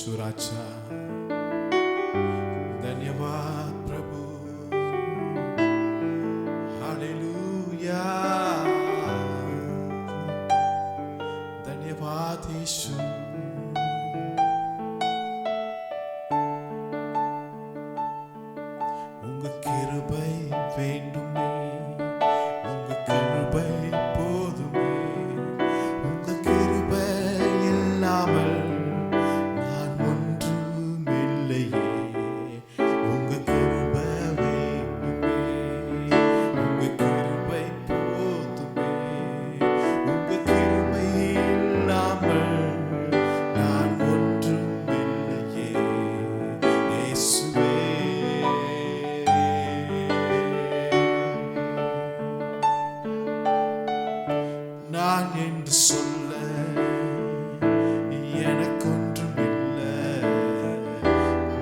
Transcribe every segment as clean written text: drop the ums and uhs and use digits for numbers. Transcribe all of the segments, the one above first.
सुराचा धन्यवाद प्रभु हालेलुया धन्यवाद यीशु உங்க கிருபை வேண்டுமே உங்க கிருபை போதுமே உங்க கிருபை இல்லாமல் நான் ஒன்றுமில்லையே உங்க கிருபை வேண்டுமே உங்க கிருபை போதுமே உங்க கிருபை இல்லாமல் நான் ஒன்றுமில்லையே இயேசுவே நான் என்று சொல்ல எனக்கொன்றுமில்லை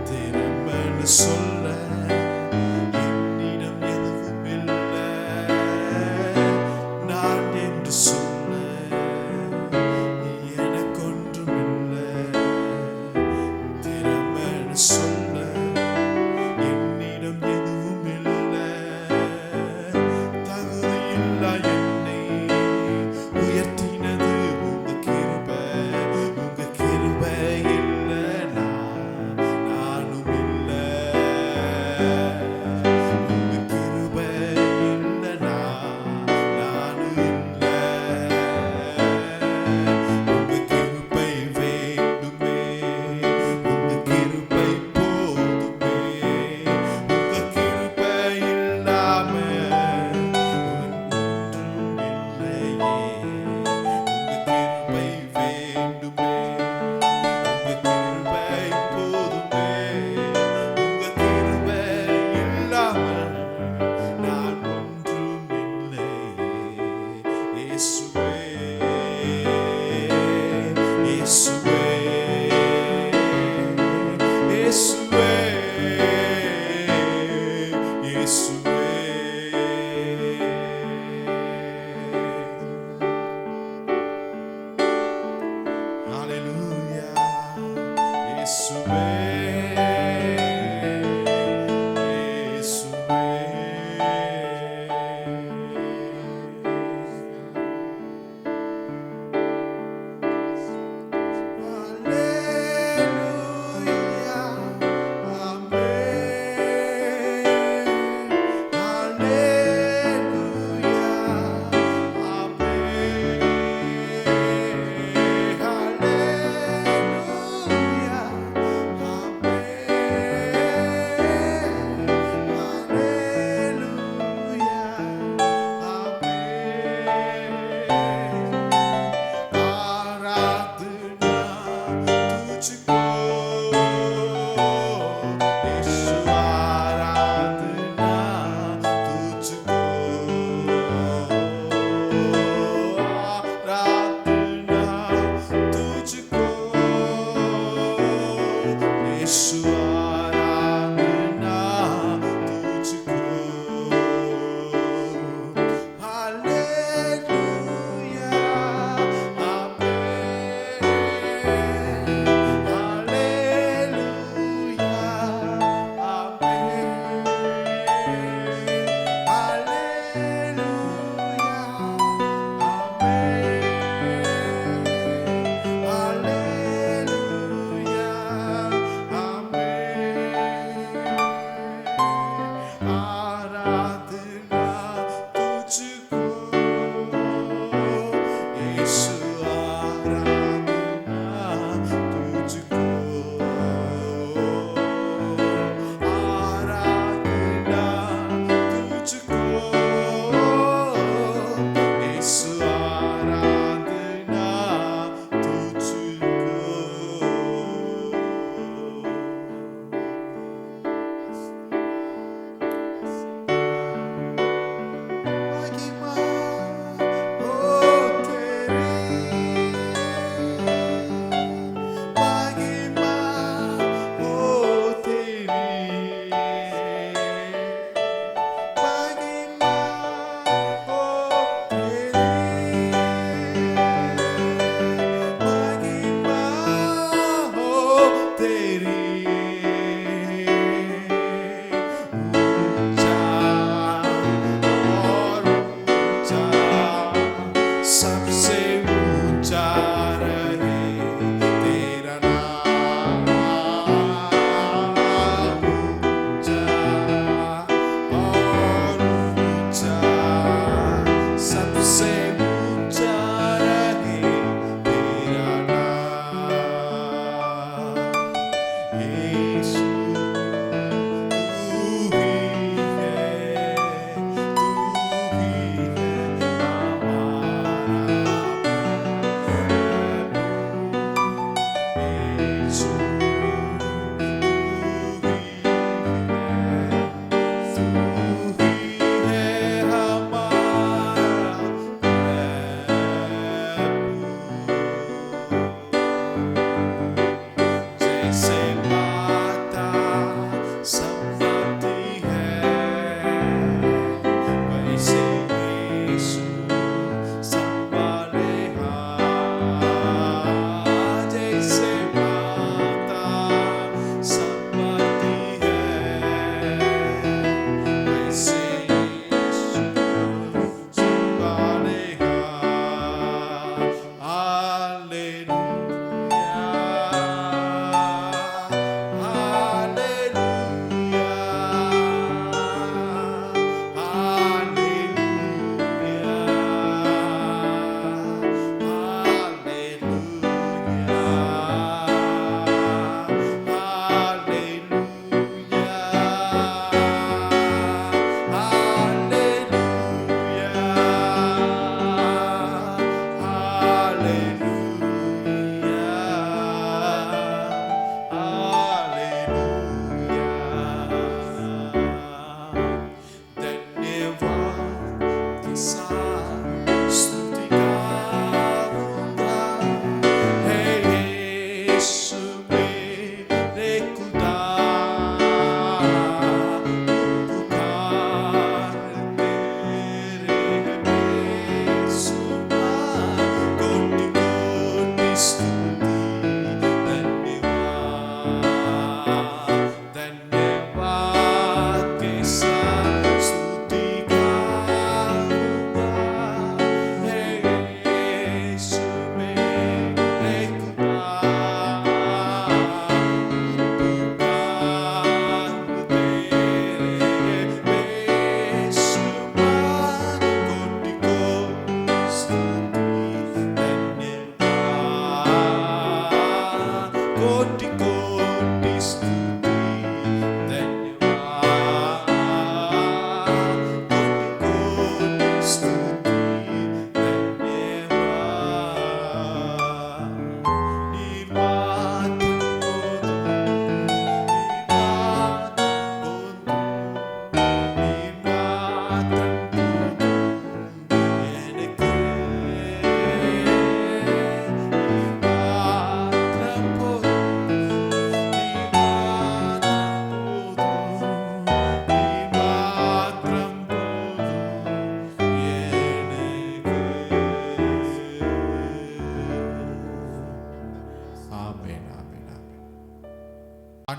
திறமென்று சொல்ல என்னிடம் எதுவும் இல்லை நான் என்று சொல்ல எனக்கொன்றுமில்லை திறமென்று சொல்ல என்னிடம் எதுவும் இல்லை தகுதியில்லா என்னை உயர்த்தினது உங்க கிருபை உங்க கிருபை இல்லைனா நானும் இல்லை உங்க கிருபை இல்லைனா நானும் இல்லை உங்க கிருபை வேண்டுமே உங்க கிருபை போதுமே உங்க கிருபை இல்லாம ஒன்றுமில்லையே உங்க கிருபை வேண்டுமே உங்க கிருபை போதுமே உங்க கிருபை இல்லாமல் நான் ஒன்றுமில்லையே இயேசுவே இயேசுவே இயேசுவே இயேசுவே Hallelujah, Yeshua,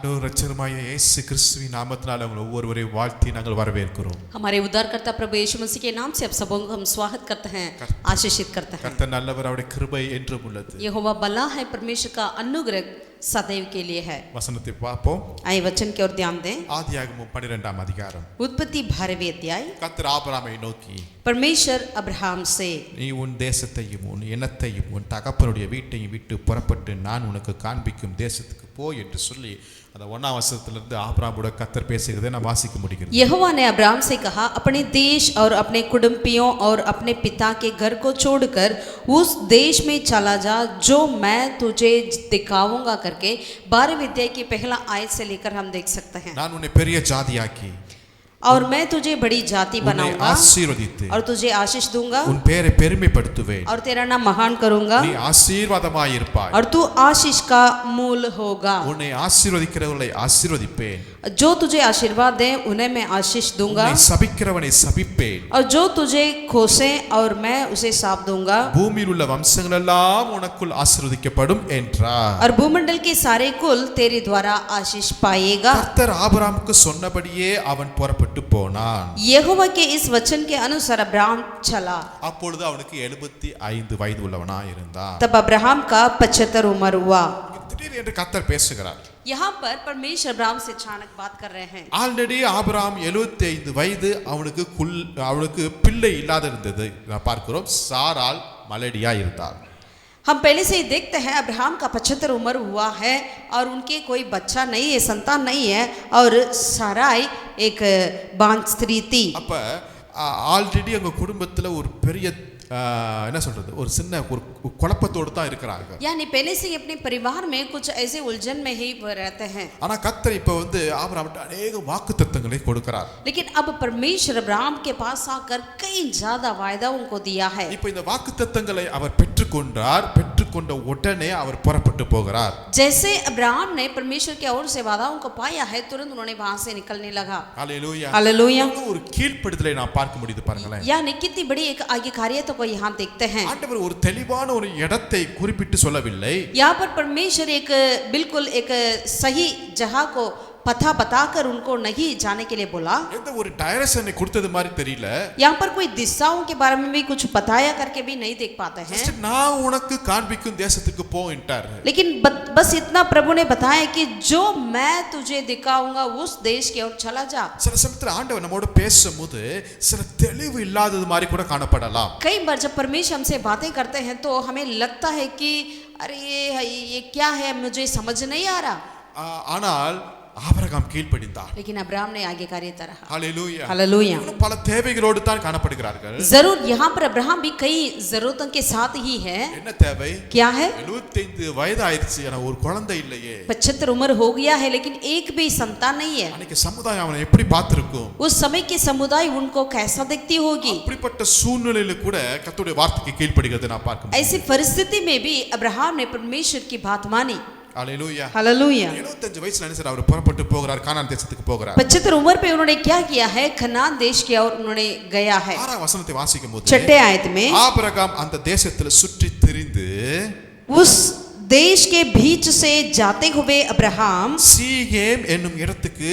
ஆண்டவர் இரட்சகருமாகிய இயேசு கிறிஸ்துவின் நாமத்தினால உங்களை ஒவ்வொருவரையும் வாழ்த்தி நாங்கள் வரவேற்கிறோம். हमारे उद्धारकर्ता प्रभु यीशु मसीह के नाम से आप सबों को हम स्वागत करते हैं, आशीषित करते हैं. கர்த்தர் நல்லவர், அவருடைய கிருபை என்றும் உள்ளது. यहोवा भला है, परमेश्वर का अनुग्रह सदैव के लिए है. வசனத்தை பார்ப்போம். आइए वचन की ओर ध्यान दें. ஆதியாகமம் 12ஆம் அதிகாரம். उत्पत्ति 12वें अध्याय. கர்த்தர் ஆபிரகாமை நோக்கி, परमेश्वर अब्राहम से, நீ உன் தேசத்தையும் உன் இனத்தையும் உன் தகப்பனுடைய வீட்டையும் விட்டு புறப்பட்டு நான் உனக்கு காண்பிக்கும் தேசத்துக்கு போ என்று சொல்லி அந்த 1ஆம் வசனத்திலிருந்து ஆபிரகாமோட கர்த்தர் பேசுகிறதை நான் வாசிக்க முடிகிறது. यहोवा ने अब्राहम से कहा, अपने देश और अपने कुटुंबियों और अपने पिता के घर को छोड़कर उस देश में चला जा जो मैं तुझे दिखाऊंगा करके 12वें अध्याय की पहला आयत से लेकर हम देख सकते हैं. நான் உன்னை பெரிய ஜாதியாக்கி और मैं तुझे बड़ी जाति உன்னை बनाऊंगा ஆசீர்வதித்து और तुझे आशीष दूंगा உன் பெயரை பெருமைப்படுத்துவேன். और तेरा नाम महान करूंगा நீ ஆசீர்வாதமாயிருப்பாய். और तू आशीष का मूल होगा. உன்னை ஆசீர்வதிக்கிறவர்களை ஆசீர்வதிப்பேன். जो तुझे आशीर्वाद दे उन्हें मैं आशीष दूंगा உன்னை சபிக்கிறவனை சபிப்பேன். और जो तुझे कोसे और मैं उसे साप दूंगा. பூமியில் உள்ள வம்சங்கள் எல்லாம் உனக்குள் ஆசீர்வதிக்கப்படும் என்றார். और भूमंडल के सारे कुल तेरे द्वारा आशीष पाएगा. கர்த்தர் ஆபிரகாமுக்கு சொன்னபடியே அவன் புறப்பட்டு போனான். यहोवा के इस वचन के अनुसार अब्राहम चला. அப்பொழுது அவனுக்கு 75 வயது உள்ளவனாய் இருந்தான். तब अब्राहम का 75 उम्र हुआ. திடீரென்று கர்த்தர் பேசுகிறார். यहाँ पर परमेश्वर अब्राहम से अचानक बात कर रहे हैं. ஆல்ரெடி ஆபிரகாம் 75 வயது, அவனுக்கு பிள்ளை இல்லாத இருந்தது. நான் பார்க்கிறோம், சாராள் மலடியா இருந்தார். हम पहले से ही देखते हैं अब्राहम का 75 उम्र हुआ है और उनके कोई बच्चा नहीं है, संतान नहीं है और साराई एक बांझ स्त्री थी. அப்ப ஆல்ரெடி அவங்க குடும்பத்துல ஒரு பெரிய என்ன சொல்றது, ஒரு சின்ன ஒரு குழப்பத்தோடு தான் இருக்கிறாங்க. यानी पहले से ही अपने परिवार में कुछ ऐसे उलझन में ही रहते हैं. ஆனா கர்த்தர் இப்ப ஆபிரகாமுக்கு अनेक வாக்குத்தத்தங்களை கொடுக்கிறார். लेकिन अब परमेश्वर अब्राहम के पास आकर कई ज्यादा वायदा उनको दिया है. இப்ப இந்த வாக்குத்தத்தங்களை அவர் பெற்றுக்கொண்ட உடனே அவர் புறப்பட்டு போகிறார். जैसे अब्राहम ने परमेश्वर की ओर से वादाओं को पाया है, तुरंत उन्होंने वहां से निकलने लगा. Hallelujah, hallelujah. ஒரு கீழ்ப்படிதலை நான் பார்க்க முடியுது பாருங்களேன். यानी कितनी बड़ी एक आज्ञाकारियता को यहाँ देखते हैं. ஆண்டவர் ஒரு தெளிவான ஒரு இடத்தை குறிப்பிட்டு சொல்லவில்லை. यहाँ पर परमेश्वर एक बिल्कुल एक सही जगह को पता बताकर उनको नहीं जाने के लिए बोला. எந்த ஒரு டைரக்ஷனை கொடுத்தது மாதிரி தெரியல. यहाँ पर कोई दिशाओं के बारे में भी कुछ बताया करके भी नहीं देख पाते हैं. நான் உனக்கு காண்பிக்கும் தேசத்துக்கு போ என்றார். लेकिन बस इतना प्रभु ने बताया कि जो मैं तुझे दिखाऊंगा उस देश की ओर चला जा. சில சமயத்துல ஆண்டவர் நம்மோட பேசும்போது சில தெளிவு இல்லாதது மாதிரி கூட காணப்படலாம். कई बार जब परमेश्वर हमसे बातें करते हैं तो हमें लगता है कि अरे ये क्या है, मुझे समझ नहीं आ रहा. ஆனால் ஆபிரகாம் கீழ்ப்படிந்தார். लेकिन अब्राहम ने आज्ञाकारिता रहा. Hallelujah, hallelujah. பல தேவைகளோடு தான் காணப்படுகிறார்கள். जरूर यहाँ पर अब्राहम भी कई जरूरतों के साथ ही है. என்ன தேவை? क्या है? 75 வயது ஆயிடுச்சு, ஆனா ஒரு குழந்தை இல்லையே. 75 उम्र हो गया है लेकिन एक भी संतान नहीं है. அன்னைக்கு சமுதாயம் அவனை எப்படி பார்த்திருக்கும்? उस समय की समुदाय उनको कैसा देखती होगी? அப்படிப்பட்ட சூழ்நிலையில கூட கர்த்தருடைய வார்த்தைக்கு கீழ்ப்படிகிறதை நான் பார்க்க முடியும். ऐसी परिस्थिति में भी अब्राहम ने परमेश्वर की बात मानी. Hallelujah, hallelujah. 75 வயசுல என்ன அவர் புறப்பட்டு போகிறார், கானான் தேசத்துக்கு போகிறார். 75 उम्र पे उन्होंने क्या किया है? कनान देश की ओर उन्होंने गया है. 6ஆம் வசனத்தை வாசிக்கும்போது 6 आयत में ஆபிரகாம் அந்த தேசத்துல சுற்றி திரிந்து उस देश के बीच से जाते हुए अब्राहम சீகேம் என்னும் இடத்துக்கு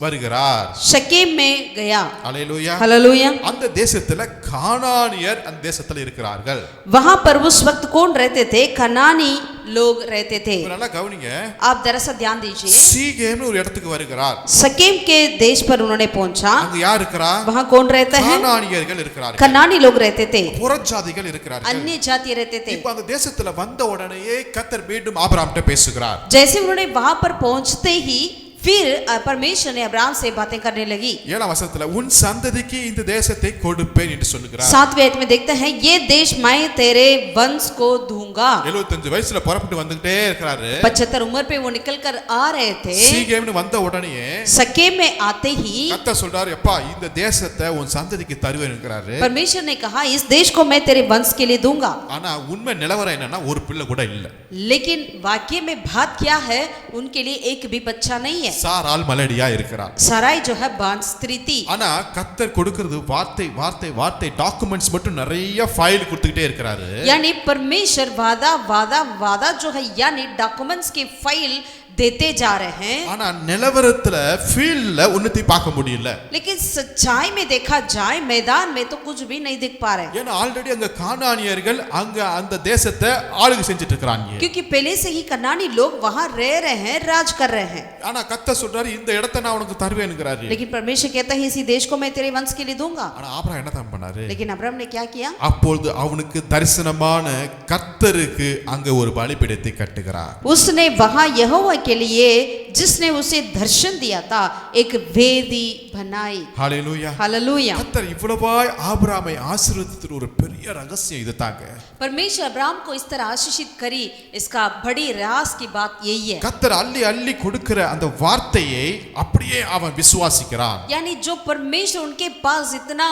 வருகிறார். शकेम में गया. हालेलुया. हालेलुया. அந்த தேசத்துல கானானியர் அந்த தேசத்துல இருக்கிறார்கள். वहां पर उस वक्त कौन रहते थे? कनानी लोग रहते थे. நல்லா கவனிங்க. आप दरअसल ध्यान दीजिए. சீகேம் ஒரு இடத்துக்கு வருகிறார். शकेम के देश पर उन्होंने पहुंचा. அங்க யார் இருக்கறா? वहां कौन रहते हैं? கானானியர்கள் இருக்கிறார்கள். कनानी लोग रहते थे. புறஜாதிகள் இருக்கிறார்கள். अन्य जाति रहते थे. இப்போ அந்த தேசத்துல வந்த உடனேயே கர்த்தர் மீண்டும் ஆபிரகாம்கிட்ட பேசுகிறார். जैसे उन्होंने वहां पर पहुंचते ही फिर परमेश्वर ने अब्राहम से बातें करने लगी. 7ஆம் வசனத்துல உன் சந்ததிக்கு இந்த தேசத்தை கொடுப்பேன் என்று சொல்லுகிறார். 7वें आयत में देखते हैं ये देश मैं तेरे वंश को दूंगा. 75 வயசுல புறப்பட்டு வந்துட்டே இருக்காரு. 75 उम्र पे वो निकल कर आ रहे थे. சீகேம்னு வந்த உடனே शकेम में आते ही கர்த்தர் சொல்றாரு, எப்பா இந்த தேசத்தை உன் சந்ததிக்கு தருவேன் என்கிறாரு. परमेश्वर ने कहा इस देश को मैं तेरे वंश के लिए दूंगा. ஆனா உண்மை நிலவரம் என்னன்னா ஒரு பிள்ளை கூட இல்ல. लेकिन वाक्य में बात क्या है? उनके लिए एक भी बच्चा नहीं है. சாராள் மலடியா இருக்கிறார். सराई जो है बांझ स्त्री थी. ஆனா கர்த்தர் கொடுக்கிறது வார்த்தை டாக்குமெண்ட்ஸ் மட்டும் நிறைய ஃபைல் கொடுத்துக்கிட்டே இருக்கிறாரு. यानी परमेश्वर वादा जो है यानी डॉक्यूमेंट्स की फाइल देते जा रहे हैं, ஆனா நிலவரத்துல ஃபீல்ட்ல ஒண்ணுத்தையும் பார்க்க முடியல. लेकिन सच्चाई में देखा जाए मैदान में तो कुछ भी नहीं दिख पा रहे, ஏன்னா ஆல்ரெடி அங்க கானானியர்கள் அங்க அந்த தேசத்தை ஆளுகை செஞ்சுட்டு இருக்காங்க. क्योंकि पहले से ही कनानी लोग वहां रह रहे हैं, राज कर रहे हैं. ஆனா கர்த்தர் சொல்றாரு இந்த இடத்தை நான் உனக்கு தருவேன்ங்கறாரு. लेकिन परमेश्वर कहता है इसी देश को मैं तेरे वंश के लिए दूंगा. ஆனா ஆபிரகாம் என்ன தான் பண்ணாரு? लेकिन अब्राहम ने क्या किया? அப்பொழுது அவனுக்கு தரிசனமான கர்த்தருக்கு அங்க ஒரு பலிபீடத்தை கட்டுகிறார். उसने वहां यहोवा के लिए जिसने उसे दर्शन दिया था एक वेदी बनाई. ஹalleluya. हालेलुया. கர்த்தர் இவ்வளவாய் ஆபிரகாமை ஆசீர்வதித்த ஒரு பெரிய ரகசியம் இதுதாங்க. परमेश्वर अब्राहम को इस तरह आशीषित करी, इसका बड़ी राज की बात यही है. கர்த்தர் அள்ளி அள்ளி கொடுக்கிற அந்த வார்த்தையை அப்படியே அவன் விசுவாசிக்கிறான். यानी जो परमेश्वर उनके पास इतना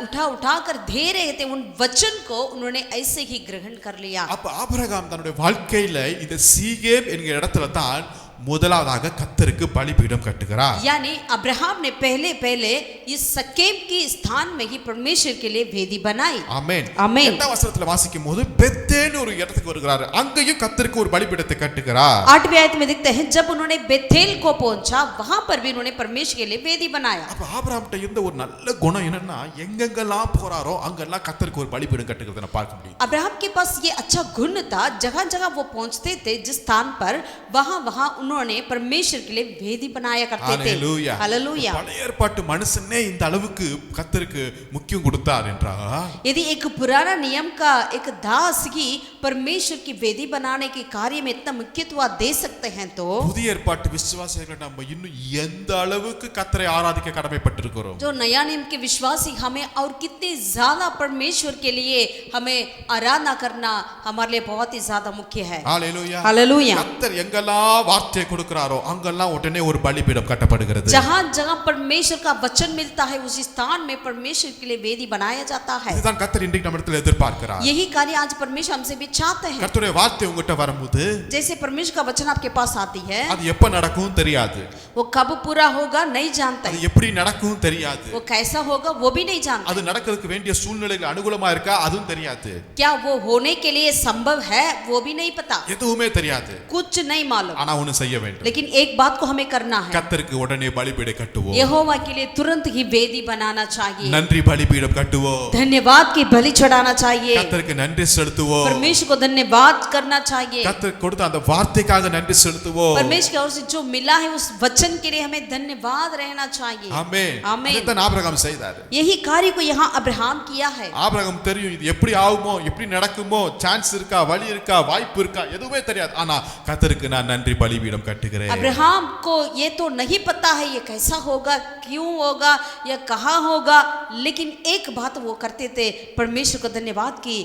उठा उठा कर दे रहे थे, उन वचन को उन्होंने ऐसे ही ग्रहण कर लिया. அப்ப ஆபிரகாம் தன்னுடைய வாழ்க்கையில இந்த சீகேம் என்கிற இடத்துல தான் முதலாவதாக கர்த்தருக்கு பலிபீடம் கட்டுகிறார். यानी अब्राहम ने पहले पहले इस सकेम की स्थान में ही परमेश्वर के लिए वेदी बनाई. ஆமென். ஆமென். 8ஆம் வசனத்துல வாசிக்கும்போது பெத்தேல் ஒரு இடத்துக்கு வருகிறார். அங்கேயும் கர்த்தருக்கு ஒரு பலிபீடத்தை கட்டுகிறார். 8वीं आयत में देखते हैं जब उन्होंने बेथेल को पहुंचा, वहां पर भी उन्होंने परमेश्वर के लिए वेदी बनाया. அப்ப ஆபிரகாம்ட்ட இருந்த ஒரு நல்ல குணம் என்னன்னா எங்கெங்கெல்லாம் போறாரோ அங்கெல்லாம் கர்த்தருக்கு ஒரு பலிபீடம் கட்டுகிறதை நான் பார்க்க முடியும். अब्राहम के पास ये अच्छा गुण था, जगह जगह वो पहुंचते थे जिस स्थान पर, वहां वहां उन्होंने परमेश्वर के लिए वेदी बनाया करते थे. हालेलुया. हालेलुया. பழைய ஏற்பாட்டு மனுஷனே இந்த அளவுக்கு கர்த்தருக்கு முக்கியம் கொடுத்தார் என்றால், यदि एक पुराना नियम का एक दास ही परमेश्वर की वेदी बनाने के कार्य में इतना मुख्यत्व दे सकते हैं, तो புதிய ஏற்பாட்டு விசுவாசிகள் நம்ம இன்னும் எந்த அளவுக்கு கர்த்தரை ஆராதிக்க கடமைப்பட்டிருக்கிறோம். जो नया नियम के विश्वासी हमें और कितने ज्यादा परमेश्वर के लिए हमें आराधना करना हमारे लिए बहुत ही ज्यादा मुख्य है. ஹalleluya. हालेलुया. கர்த்தர் எங்கெல்லாம் வார்த்தை கொடுக்கிறாரோ அங்கெல்லாம் உடனே ஒரு பலிபீடம் கட்டப்படுகிறது. जहां जहां परमेश्वर का वचन मिलता है, उसी स्थान में परमेश्वर के लिए वेदी बनाया जाता है. இதுதான் கர்த்தர் இன்றைக்கு நம்மிடத்தில் எதிர்பார்க்கிறார். यही कार्य आज परमेश्वर हमसे भी चाहते हैं. கர்த்தருடைய வார்த்தை உங்ககிட்ட வரும்போது जैसे परमेश्वर का वचन आपके पास आती है, அது எப்ப நடக்கும் தெரியாது. वो कब पूरा होगा नहीं जानते, அது எப்படி நடக்கும் தெரியாது. वो कैसा होगा वो भी नहीं जानते, அது நடக்கிறதுக்கு வேண்டிய சூழ்நிலைகள் அனுகூலமா இருக்கா அதுவும் தெரியாது. क्या वो होने के लिए संभव है वो भी नहीं पता, எதுவுமே தெரியாது. कुछ नहीं मालूम. ஆனா ஒன்னு செய்ய வேண்டும். लेकिन एक बात को हमें करना है, கர்த்தருக்கு உடனே பலிபீடம் கட்டுவோம். यहोवा के लिए तुरंत ही वेदी बनाना चाहिए, நன்றி பலிபீடம் கட்டுவோம். धन्यवाद की बलि चढ़ाना चाहिए, கர்த்தருக்கு நன்றி செலுத்துவோம். परमेश्वर को धन्यवाद करना चाहिए, கர்த்தர் கொடுத்த அந்த வார்த்தைக்காக நன்றி செலுத்துவோம். परमेश्वर की ओर से जो मिला है उस वचन के लिए हमें धन्यवाद रहना चाहिए. ஆமென். ஆமென். இதைத்தான் ஆபிரகாம் செய்தார். यही कार्य को यहाँ अब्राहम किया है. ஆபிரகாம் தெரியும் இது எப்படி ஆகுமோ எப்படி நடக்குமோ, சான்ஸ் இருக்கா வழி இருக்கா வாய்ப்பு இருக்கா எதுவுமே தெரியாது. ஆனா கர்த்தருக்கு நான் நன்றி பலிபீடம் கட்டுகிறேன். अब्राहम को ये तो नहीं पता है ये कैसा होगा, क्यों होगा या कहाँ होगा, लेकिन एक बात वो करते थे, परमेश्वर को धन्यवाद की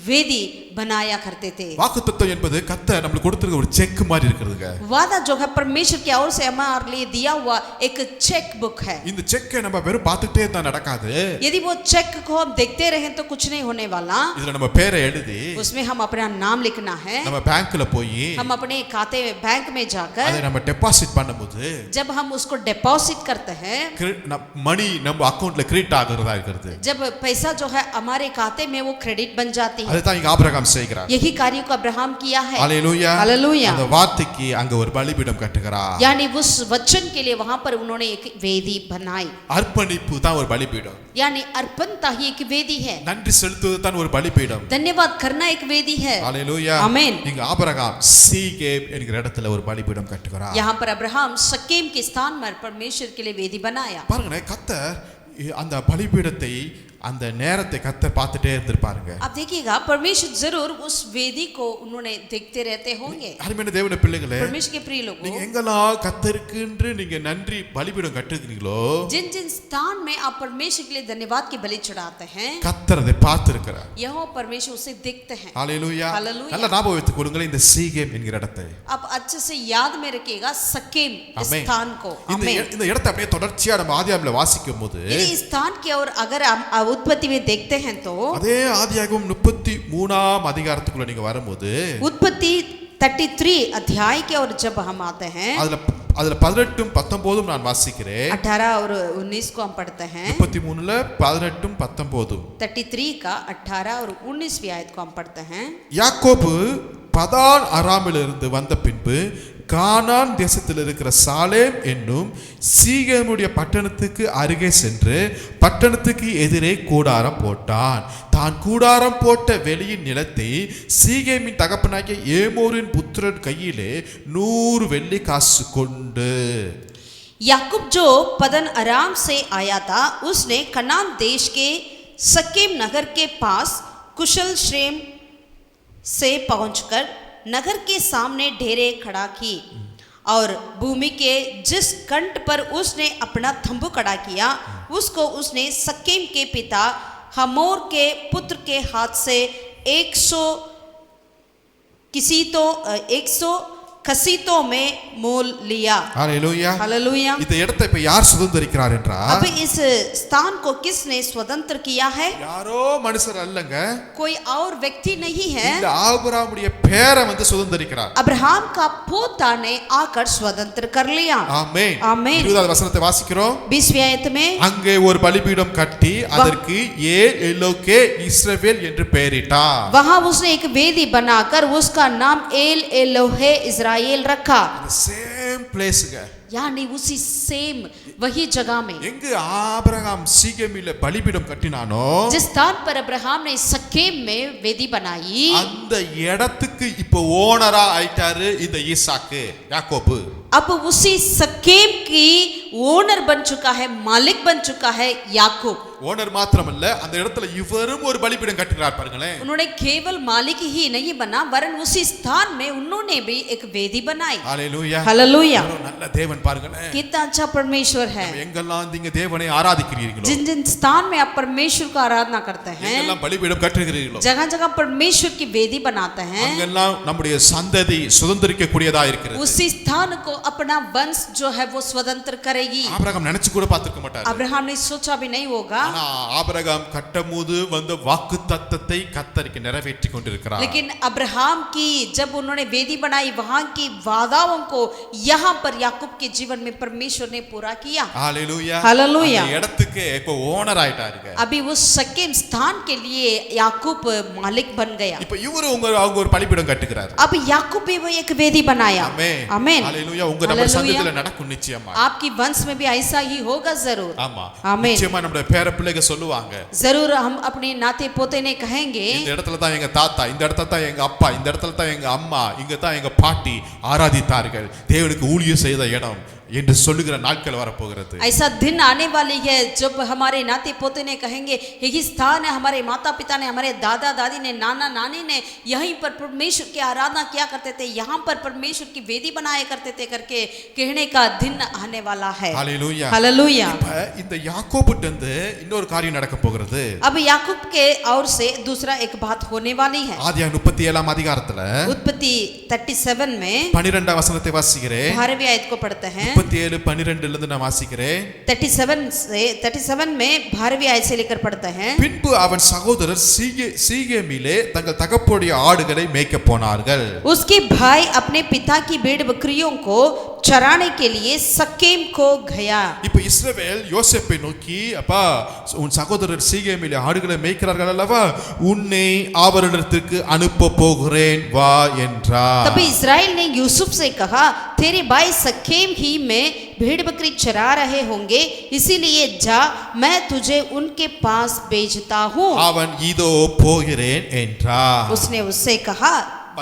वेदी बनाया करते थे. வாக்குத்தத்தம் என்பது கர்த்தர் நமக்கு கொடுத்திருக்கிற ஒரு செக் மாதிரி இருக்குதுங்க. वादा जो है परमेश्वर की ओर से हमारे लिए दिया हुआ एक चेक बुक है. இந்த செக்கை நம்ம வெறும் பார்த்துட்டே தான் நடக்காது. यदि वो चेक को हम देखते रहें तो कुछ नहीं होने वाला. இதுல நம்ம பேரை எழுதி उसमें हम अपना नाम लिखना है, நம்ம பேங்க்ல போய் हम अपने खाते बैंक में जाकर அதை நம்ம டெபாசிட் பண்ணும்போது जब हम उसको डिपॉजिट करते हैं, மணி நம்ம அக்கவுண்ட்ல கிரெடிட் ஆகுறதா இருக்குது. जब पैसा जो है हमारे खाते में वो क्रेडिट बन जाती है. அதுதான் இங்க ஆபிரகாம் செய்கிறார். यही कार्य को अब्राहम किया है. ஹalleluya. हालेलुया. அந்த வார்த்தைக்கு அங்க ஒரு பலிபீடம் கட்டுகிறார். यानी उस वचन के लिए वहां पर उन्होंने एक वेदी बनाई. அர்ப்பணிப்பு தான் ஒரு பலிபீடம். यानी अर्पणता ही एक वेदी है, நன்றி செலுத்துவது தான் ஒரு பலிபீடம். धन्यवाद करना एक वेदी है. ஹalleluya. आमीन. இங்க ஆபிரகாம் சீகேம் என்கிற இடத்துல ஒரு பலிபீடம் கட்டுகிறார். यहाँ पर अब्राहम सकेम के स्थान पर परमेश्वर के लिए वेदी बनाया. பாருங்க கர்த்தர் அந்த பலிபீடத்தை அந்த நேரத்தை கர்த்தர் பார்த்துட்டே இருந்திருப்பாருங்க. अब देखिएगा परमेश्वर जरूर उस वेदी को उन्होंने देखते रहते होंगे. அருமையான தேவனுடைய பிள்ளைகளே, परमेश्वर के प्रिय लोगों, நீங்க எங்கெல்லாம் கர்த்தருக்குன்று நீங்க நன்றி பலிபீடம் கட்டுகிறீங்களோ, जिन जिन स्थान में आप परमेश्वर के लिए धन्यवाद की बलि चढ़ाते हैं, கர்த்தர் அதை பார்த்திருக்கிறார். यहोवा परमेश्वर उसे देखते हैं. ஹalleluya. हालेलुया. நல்ல ஞாபகம் வைத்துக் கொள்ளுங்கள் இந்த சீகேம் என்கிற இடத்தை. आप अच्छे से याद में रखिएगा सकेम आमीन. स्थान को. இந்த இடத்தை அப்படியே தொடர்ச்சியா நம்ம ஆதியாகமத்துல வாசிக்கும்போது यदि इस स्थान की ओर अगर हम उत्पत्ति में देखते हैं तो அதே ஆதியாகமம் 33ஆம் அதிகாரத்துக்குள்ள நீங்க வரும்போது उत्पत्ति 33 अध्याय के और जब हम आते हैं, அதுல 18 19 நான் வாசிக்கிறேன். 18 और 19 को हम पढ़ते हैं. 33ல 18 19 33 का 18 और 19वीं आयत को हम पढ़ते हैं. யாக்கோபு பதான் அராமிலிருந்து வந்த பின்பு கானான் தேசத்தில் இருக்கிற சாலேம் என்னும் சீகேமுடைய பட்டணத்துக்கு அருகே சென்று பட்டணத்துக்கு எதிரே கூடாரம் போட்டான். தான் கூடாரம் போட்ட வெளியின் நிலத்தை சீகேமின் தகப்பனாகிய ஏமோரின் புத்திரன் கையிலே 100 வெள்ளி காசு கொண்டு. याकूब जो पदन अराम से आया था, उसने कनान देश के सकेम नगर के पास कुशल श्रेम से पहुंचकर नगर के सामने ढेरे खड़ा की और भूमि के जिस कंठ पर उसने अपना तंबू खड़ा किया उसको उसने सकेम के पिता हमोर के पुत्र के हाथ से 100 कसीतों में मोल लिया. हालेलुया. हालेलुया. இந்த இடத்தை இப்ப யார் சுதந்தரிக்கிறார் என்றால், अब इस स्थान को किसने स्वतंत्र किया है? யாரோ மனுஷர் அல்லங்க, कोई और व्यक्ति नहीं है. இந்த ஆபிரகாமுடைய பேரை வந்து சுதந்தரிக்கிறார். अब्राहम का पोता ने आकर स्वतंत्र कर लिया. ஆமென். ஆமென். 20வது வசனத்தை வாசிக்கிறோம். 20वीं आयत में அங்கே ஒரு பலிபீடம் கட்டி அதற்கு ஏல் எலோகே இஸ்ரவேல் என்று பெயரிட்டார். वहां उसने एक वेदी बनाकर उसका नाम एल एलोहे इस्राएल रखा. சேம் பிளேஸ்ங்க, यानी उसी सेम वही जगह में எங்கு ஆபிரகாம் சீகேமிலே பலிபீடம் கட்டினானோ, जिस स्थान पर अब्राहम ने सकेम में वेदी बनाई, அந்த இடத்துக்கு இப்போ ஓனரா ஆயிட்டாரு இந்த ஈசாக்கு யாக்கோபு. अब उसी सकेम की ओनर बन चुका है, मालिक बन चुका है याकूब. ஓனர் மாத்திரமல்ல, அந்த இடத்துல இவரும் ஒரு பலிபீடம் கட்டினார். பாருங்களேன், उन्होंने केवल मालिक ही नहीं बना वरन उसी स्थान में उन्होंने भी एक वेदी बनाई. ஹalleluya. हालेलुया. நல்ல தேவன் பாருங்களேன், कितना अच्छा परमेश्वर है. எங்கெல்லாம் நீங்க தேவனை ஆராதிக்கிறீர்களோ, जिन जिन स्थान में आप परमेश्वर का आराधना करते हैं, எங்கெல்லாம் பலிபீடம் கட்டுகிறீர்களோ, जगह जगह परमेश्वर की वेदी बनाते हैं, அங்கெல்லாம் நம்முடைய சந்ததி சுதந்திரிக்க கூடியதா இருக்கிறது. उसी स्थान को अपना वंश जो है वो स्वतंत्र करेगी. ஆபிரகாம் நினைச்சு கூட பார்த்திருக்க மாட்டார். अब्राहम ने सोचा भी नहीं होगा, ஆனா ஆபிரகாம் கட்டமுது வந்த வாக்குத்தத்தத்தை கர்த்தருக்கு நிறைவேற்றி கொண்டிருக்கிறார். लेकिन अब्राहम की जब उन्होंने वेदी बनाई वहां की वादाओं को यहाँ पर याकूब के जीवन में परमेश्वर ने पूरा किया. ஹalleluya. हालेलुया. அந்த இடத்துக்கு இப்போ ஓனர் ஆயிட்டாருங்க. अभी उस सकेम स्थान के लिए याकूब मालिक बन गया. இப்போ இவரு அவங்க ஒரு பலிபீடம் கட்டுகிறார். अब याकूब भी वो एक वेदी बनाया. ஆமென். आमेन. ஹalleluya. உங்க நம்ம சந்ததியில நடக்கும் நிச்சயமா. आपकी वंश में भी ऐसा ही होगा जरूर. ஆமா. आमेन. நிச்சயமா நம்முடைய பேர பிள்ளைங்க சொல்லுவாங்க, जरूर हम अपने नाते पोते ने कहेंगे, இந்த இடத்துல தான் எங்க தாத்தா, இந்த இடத்துல தான் எங்க அப்பா, இந்த இடத்துல தான் எங்க அம்மா, இங்க தான் எங்க பாட்டி ஆராதித்தார்கள், தேவனுக்கு ஊழியம் செய்த இடம் என்று சொல்லுகிற நாட்கள் வரப்போகிறது. ऐसा दिन आने वाली है जब हमारे नाते पोते ने कहेंगे यही स्थान है, हमारे माता पिता ने, हमारे दादा दादी ने, नाना नानी ने यहीं पर परमेश्वर की आराधना किया करते थे, यहाँ पर परमेश्वर की वेदी बनाया करते थे करके कहने का दिन आने वाला है. ஹalleluya. हालेलुया. இப்ப இந்த யாக்கோபுட்ட இருந்து இன்னொரு காரியம் நடக்க போகிறது. अब याकूब के और से दूसरा एक बात होने वाली है. ஆதியாகமம் 37ஆம் அதிகாரத்துல उत्पत्ति 37 में 12ஆம் வசனத்தை வாசிக்கிறேன். 12वीं आयत को पढ़ते हैं. 37:12 இருந்து நான் வாசிக்கிறேன். 37 में 12वीं आयत से लेकर पढ़ते हैं. பின்பு அவன் சகோதரர் சீகேமிலே தங்கள் தகப்பனுடைய ஆடுகளை மேய்க்க போனார்கள். उसके भाई अपने पिता की भेड़ बकरियों को चराने के लिए सकेम को गया. இப்ப இஸ்ரவேல் யோசேப்பை நோக்கி, அப்பா உன் சகோதரர் சீகேமிலே ஆடுகளை மேய்க்கிறார்கள் அல்லவா, உன்னை அவரிடத்திற்கு அனுப்ப போகிறேன் வா என்றார். तब इस्राएल ने यूसुफ से कहा, तेरे भाई सकेम ही में भेड़ बकरी चरा रहे होंगे, इसीलिए जा, मैं तुझे उनके पास भेजता हूँ. அவன் இதோ போகிறேன் என்றார். उसने उससे कहा,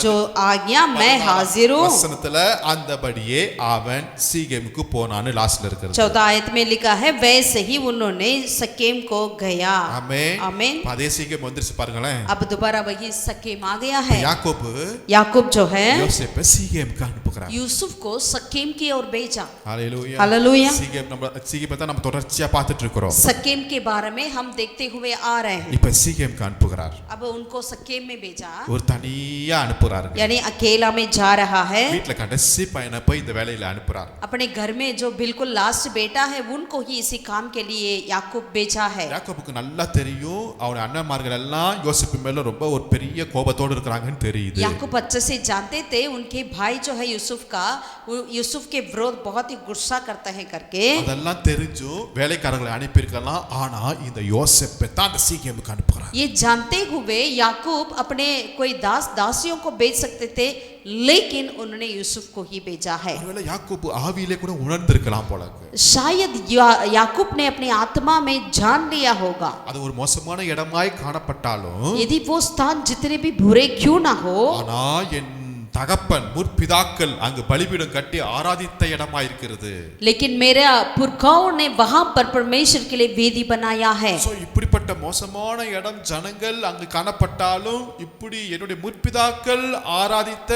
जो आज्ञा मैं हाजिर हूँ. வசனத்துல அந்தபடியே அவன் சீகேமுக்கு போனான்னு லாஸ்ட்ல இருக்கிறது. 14 आयत में लिखा है, वैसे ही उन्होंने सकेम को गया. ஆமென். आमीन. அதே சீகேம் வந்துருச்சு பாருங்களேன். अब दोबारा वही सकेम आ गया है. யாக்கோபு याकूब जो है யோசேப்பை சீகேமுக்கு அனுப்புகிறார். यूसुफ को सकेम की ओर भेजा. ஹalleluya. हालेलुया. சீகேமை தான் நம்ம தொடர்ச்சியா பார்த்துட்டு இருக்கிறோம். सकेम के बारे में हम देखते हुए आ रहे हैं. இப்ப சீகேமுக்கு அனுப்புகிறார். अब उनको सकेम में भेजा, ஒரு தனியா அனுப்புறாரு. यानी अकेला में जा रहा है. வீட்ல கடைசி பையனை போய் இந்த வேலையில அனுப்புறார். अपने घर में जो बिल्कुल लास्ट बेटा है उनको ही इसी काम के लिए याकूब भेजा है. யாக்கோபுக்கு நல்லா தெரியும், அவன் அண்ணன்மார்கள் எல்லாம் யோசேப்பு மேல ரொம்ப ஒரு பெரிய கோபத்தோடு இருக்கிறாங்கன்னு தெரியுது. याकूब अच्छे से जानते थे उनके भाई जो है यूसुफ का, वो यूसुफ के विरोध बहुत ही गुस्सा करते हैं करके. அதெல்லாம் தெரிஞ்சும் வேலைக்காரர்களை அனுப்பியிருக்கலாம், ஆனா இந்த யோசேப்பை தான் அந்த சீகேமுக்கு அனுப்புறார். ये जानते हुए याकूब अपने कोई दास दासियों को भेज सकते थे, लेकिन उन्होंने यूसुफ को ही भेजा है। ஒருவேளை யாக்கோபு ஆவியிலே கூட உணர்ந்திருக்கலாம் போல இருக்கு. शायद याकूब ने अपनी आत्मा में जान लिया होगा, அது ஒரு மோசமான இடமாய் காணப்பட்டாலும் यदि वो स्थान जितने भी बुरे क्यों ना हो, ஆனா என் தகப்பன் முற்பிதாக்கள் அங்கு பலிபீடம் கட்டி ஆராதித்த இடமா இருக்கிறது. लेकिन मेरे पुरखाओं ने वहां पर परमेश्वर के लिए वेदी बनाया है। சோ இப்படிப்பட்ட மோசமான இடம் ஜனங்கள் அங்கு காணப்பட்டாலும் இப்படி என்னுடைய முற்பிதாக்கள் ஆராதித்த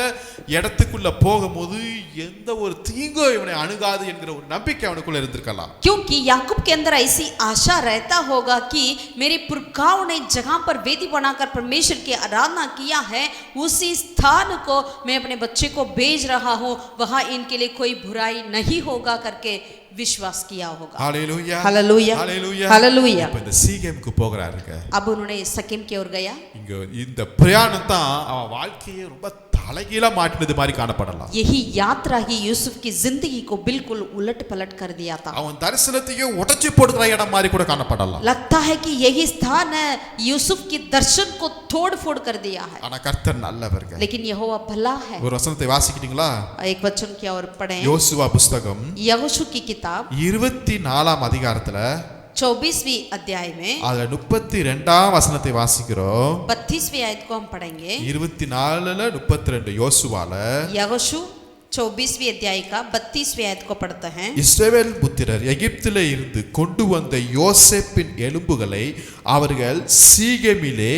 இடத்துக்குள்ள போகும்போது எந்த ஒரு தீங்கோ இவனை அணுகாது என்கிற ஒரு நம்பிக்கை அவனுக்குள்ள இருந்திருக்கலாம். क्योंकि याकूब के अंदर ऐसी आशा रहता होगा कि मेरे पुरखाओं ने जगह पर वेदी बनाकर परमेश्वर की आराधना किया है, उसी स्थान को मैं अपने बच्चे को भेज रहा हूँ, वहां इनके लिए कोई बुराई नहीं होगा करके विश्वास किया होगा। Hallelujah hallelujah hallelujah hallelujah. இப்ப இந்த சீகேமுக்கு போகிறாருங்க. अब उन्होंने सकेम की ओर गया। இங்க இந்த பிரயாணம் தான் அவன் வாழ்க்கையை ரொம்ப தலைகீழா மாற்றினது மாதிரி காணப்படலாம். यही यात्रा ही यूसुफ की जिंदगी को बिल्कुल उलट पलट कर दिया था। அவன் தரிசனத்தையே உடைச்சு போடுற இடம் மாதிரி கூட காணப்படலாம். लगता है कि यही स्थान यूसुफ की दर्शन को तोड़ फोड़ कर दिया है। ஆனா கர்த்தர் நல்லவர்ங்க. लेकिन यहोवा भला है। ஒரு வசனத்தை வாசிக்கிறீங்களா? एक वचन की ओर पढ़ें। யோசுவா புத்தகம் यहोशू की किताब 24ஆம் அதிகாரத்துல 24वीं अध्याय में அதுல 32ஆம் வசனத்தை வாசிக்கிறோம். 32वीं आयत को हम पढ़ेंगे। 24ல 32 யோசுவால यहोशू 24वीं अध्याय का 32वीं आयत को पढ़ते हैं। இஸ்ரவேல் புத்திரர் எகிப்திலே இருந்து கொண்டு வந்த யோசேப்பின் எலும்புகளை அவர்கள் சீகேமிலே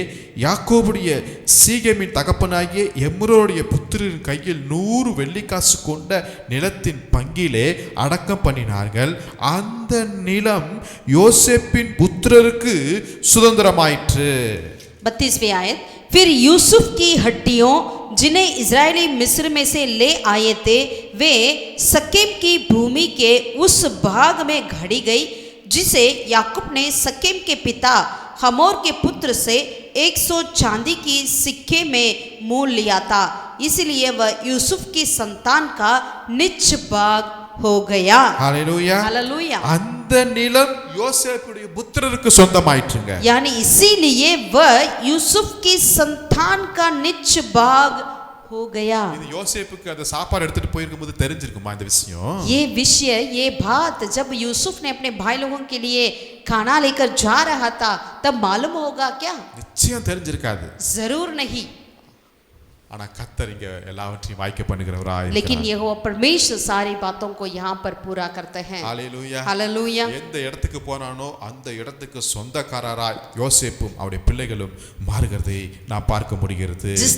யாக்கோபுடைய சீகேமின் தகப்பனாகிய எம்ரோடைய புத்திரரின் கையில் 100 வெள்ளிக்காசு கொண்ட நிலத்தின் பங்கிலே அடக்கம் பண்ணினார்கள். அந்த நிலம் யோசேப்பின் புத்திரருக்கு சுதந்திரமாயிற்று. 32वीं आयत। फिर यूसुफ की हड्डियों जिन्हें इजरायली मिस्र में से ले आए थे, वे सकेम की भूमि के उस भाग में घड़ी गई जिसे याकूब ने सकेम के पिता हमोर के पुत्र से 100 चांदी की सिक्के में मोल लिया था, इसलिए वह यूसुफ की संतान का निज भाग हो गया। Hallelujah hallelujah. அந்த நிலம் யோசேப்புடைய புத்திரருக்கு சொந்தமாயிற்றுங்க. यानी इसीलिए वह यूसुफ की संतान का निज भाग हो गया। இது யோசேப்புக்கு அந்த சாப்பாடு எடுத்துட்டு போயிருக்கும்போது தெரிஞ்சிருக்குமா இந்த விஷயம்? ये विषय, ये बात जब यूसुफ ने अपने भाई लोगों के लिए खाना लेकर जा रहा था तब मालूम होगा क्या? நிச்சயம் தெரிஞ்சிருக்காது. जरूर नहीं। ஆனா கர்த்தர் இங்க எல்லாவற்றையும் வாய்க்க பண்ணுகிறவராய் लेकिन இருக்கிறார். यहोवा परमेश्वर सारी बातों को यहाँ पर पूरा करते हैं। ஹalleluya हालेलुया। எந்த இடத்துக்கு போனானோ அந்த இடத்துக்கு சொந்தக்காரராய் யோசேப்பும் அவருடைய பிள்ளைகளும் மாறுகிறதை நான் பார்க்க முடிகிறது. जिस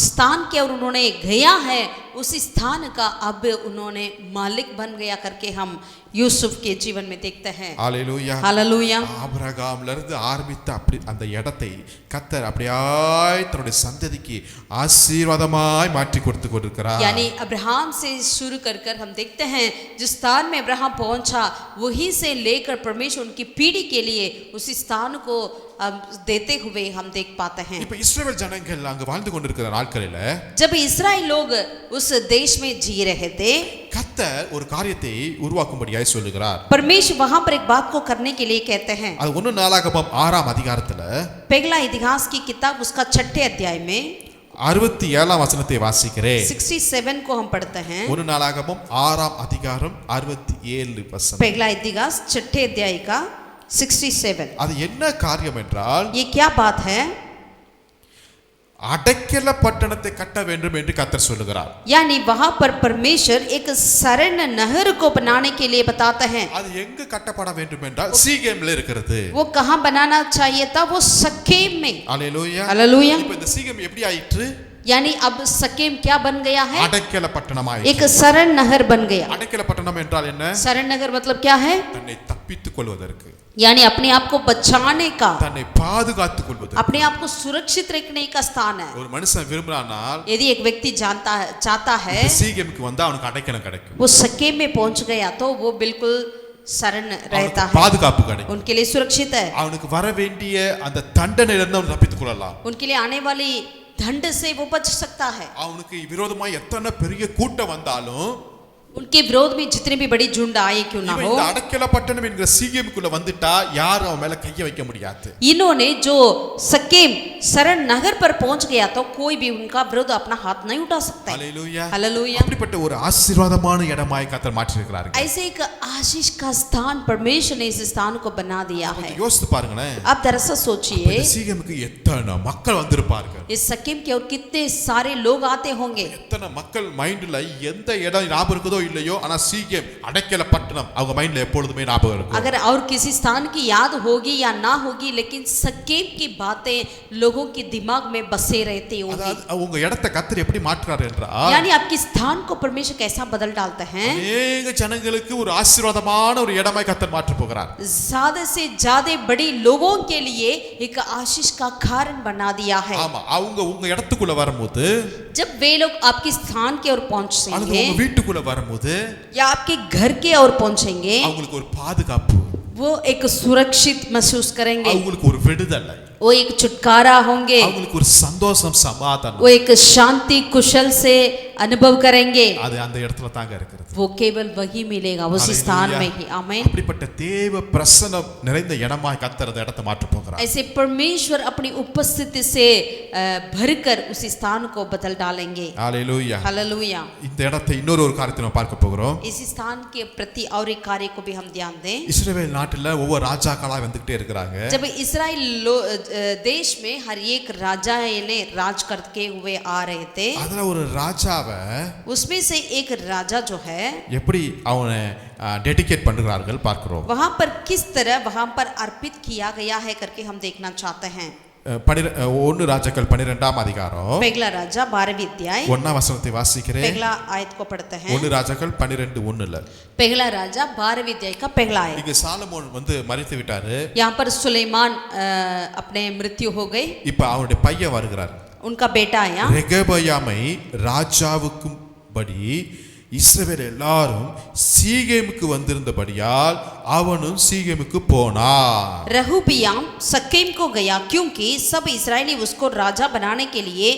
स्थान के और उन्होंने गया है, उसी स्थान का अब उन्होंने मालिक बन गया करके हम यूसुफ के जीवन में देखते हैं। ஹalleluya हालेलुया। ஆபிரகாம்ல இருந்து ஆரம்பித்த அப்படி அந்த இடத்தை கர்த்தர் அப்படியாய் தன்னுடைய சந்ததிக்கு ஆசீர்வாதமாய் மாற்றி கொடுத்து கொண்டிருக்கிறார். यानी अब्राहम से शुरू कर कर हम देखते हैं जिस स्थान में अब्राहम पहुंचा, वहीं से लेकर परमेश्वर उनकी पीढ़ी के लिए उसी स्थान को देते हुए हम देख पाते हैं। இப்ப இஸ்ரவேல் ஜனங்கள் அங்க வாழ்ந்து கொண்டிருக்கிற நாட்களில जब इस्राएल लोग उस देश में जी रहे थे, கர்த்தர் ஒரு காரியத்தை உருவாக்கும்படியாய் சொல்லுகிறார். परमेश्वर वहां पर एक बात को करने के लिए कहते हैं। அது 1 நாளாகமம் 6ஆம் அதிகாரத்துல पहला इतिहास की किताब उसका 6ठे अध्याय में 67ஆம் வசனத்தை வாசிக்கிறேன். 67 को हम पढ़ते हैं। 1 நாளாகமம் 6ஆம் அதிகாரம் 67 வசனம். पहला इतिहास 6ठे अध्याय का 67। அது என்ன காரியம் என்றால், ये क्या बात है? அடைக்கல பட்டணத்தை கட்ட வேண்டும் என்று கர்த்தர் சொல்லுகிறார். यानी वहां पर परमेश्वर एक शरण नहर को बनाने के लिए बताते हैं। அது எங்க கட்டப்பட வேண்டும் என்றால் சீகேம்ல இருக்கிறது. वो कहां बनाना चाहिए था? वो सकेम में। அல்லேலூயா. हालेलुया। இப்போ இந்த சீகேம் எப்படி ஆயிற்று? यानी अब सकेम क्या बन गया है? அடைக்கல பட்டணமாயிற்று. एक शरण नहर बन गया। அடைக்கல பட்டணம் என்றால் என்ன? शरण नगर मतलब क्या है? தன்னை தப்பித்துக் கொள்வதற்கு, यानी अपने आप को बचाने का, தன்னை பாதுகாத்துக் கொள்வதற்கு. अपने आप को सुरक्षित रखने का स्थान है। ஒரு மனுஷன் விரும்புறானால் यदि एक व्यक्ति चाहता है இந்த சீகேமுக்கு வந்தா அவனுக்கு அடைக்கலம் கிடைக்கும். वो सकेम में पहुंच गया तो वो बिल्कुल शरण रहता है, பாதுகாப்பு கிடைக்கும். उनके लिए सुरक्षित है। அவனுக்கு வர வேண்டிய அந்த தண்டனையிலிருந்து அவன் தப்பித்துக் கொள்ளலாம். उनके लिए आने वाली दंड से वो बच सकता है। அவனுக்கு விரோதமா எத்தனை பெரிய கூட்டம் வந்தாலும் उनके विरोध में जितने भी बड़ी झुंड आए क्यों ना இவன் हो, இந்த அடைக்கல பட்டணம் என்கிற சீகேமுக்குள்ள வந்துட்டா யாரும் அவன் மேல கைய வைக்க முடியாது. इन्होंने जो सकेम शरण नगर पर पहुंच गया तो कोई भी उनका विरोध अपना हाथ नहीं उठा सकता है। ஹalleluya. हालेलुया। அப்படிப்பட்ட ஒரு ஆசீர்வாதமான இடமாய் கர்த்தர் மாற்றி இருக்கிறார். ऐसे एक आशीष का स्थान परमेश्वर ने इस स्थान को बना दिया है। யோசித்து பாருங்களேன். आप दरअसल सोचिए இந்த சீகேமுக்கு எத்தனை மக்கள் வந்திருப்பார்கள். इस सकेम के और कितने सारे लोग आते होंगे। எத்தனை மக்கள் மைண்ட்ல எந்த இடம் ஞாபகம் இருக்குதோ இல்லையோ ஆனா சீகேம் அடைக்கல பட்டணம் அவங்க மைண்ட்ல எப்பொழுதுமே ஞாபகம் இருக்கும். अगर और किसी स्थान की याद होगी या ना होगी, लेकिन सकेम की बातें लोगों के दिमाग में बसे रहते होंगे। அதாவது உங்க இடத்தை கர்த்தர் எப்படி மாற்றுறார் என்றால், यानी आपके स्थान को परमेश्वर कैसा बदल डालते हैं। अनेक ஜனங்களுக்கு ஒரு ஆசீர்வாதமான ஒரு இடமாய் கர்த்தர் மாற்ற போகிறார். ज्यादा से ज्यादा बड़ी लोगों के लिए एक आशीष का कारण बना दिया है। ஆமா, அவங்க உங்க இடத்துக்குள்ள வரும்போது, जब वे लोग आपके स्थान की ओर அல்லது पहुंचेंगे உங்க வீட்டுக்குள்ள வரும்போது या आपके घर के ओर पहुंचेंगे, அவங்களுக்கு ஒரு பாதுகாப்பு, वो एक सुरक्षित महसूस करेंगे, அவங்களுக்கு ஒரு விடுதலை, वो एक छुटकारा होंगे, அவங்களுக்கு ஒரு சந்தோஷம், சமாதானம், वो एक शांति कुशल से अनुभव करेंगे। அது அந்த இடத்துல தாங்க இருக்கிறது. वो केवल वही मिलेगा उस स्थान में ही। आमीन। அப்படிப்பட்ட தேவ பிரசன்னம் நிறைந்த இடமாய் கர்த்தர் அந்த இடத்தை மாற்ற போகிறார். ऐसे परमेश्वर अपनी उपस्थिति से भरकर उस स्थान को बदल डालेंगे। ஹalleluya. हालेलुया। இந்த இடத்தை இன்னொரு காரியத்தை நம்ம பார்க்க போகிறோம். इस स्थान के प्रति और एक कार्य को भी हम ध्यान दें। இஸ்ரவேல் நாட்டுல ஒவ்வொரு ராஜாக்களா வந்துகிட்டே இருக்கிறாங்க. जब इस्राएल देश में हर एक राजा ने राज करके हुए आ रहे थे, அதுல ஒரு ராஜாவை उसमें से एक राजा जो है எப்படி அவனை டெடிகேட் பண்ணுகிறார்கள் பார்க்கிறோம். वहां पर किस तरह वहां पर अर्पित किया गया है करके हम देखना चाहते हैं। 1 ராஜாக்கள் 12ஆம் அதிகாரம் पहला राजा 12वीं अध्याय 1ஆம் வசனத்தை வாசிக்கிறேன். पहला आयत को पढ़ते हैं। 1 ராஜாக்கள் 12:1ல पहला राजा 12वीं अध्याय का पहला आयत। இங்க சாலமோன் வந்து மரித்து விட்டாரு. यहाँ पर सुलेमान अपने मृत्यु हो गई। இப்ப அவருடைய பையன் வருகிறார். उनका बेटा आया। ரெகபயாமை ராஜாவுக்கும்படி இஸ்ரவேல் எல்லாரும் சீகேமுக்கு வந்திருந்தபடியால் அவனும் சீகேமுக்கு போனார். रहूबियाम सकेम को गया क्योंकि सब इस्राएली उसको राजा बनाने के लिए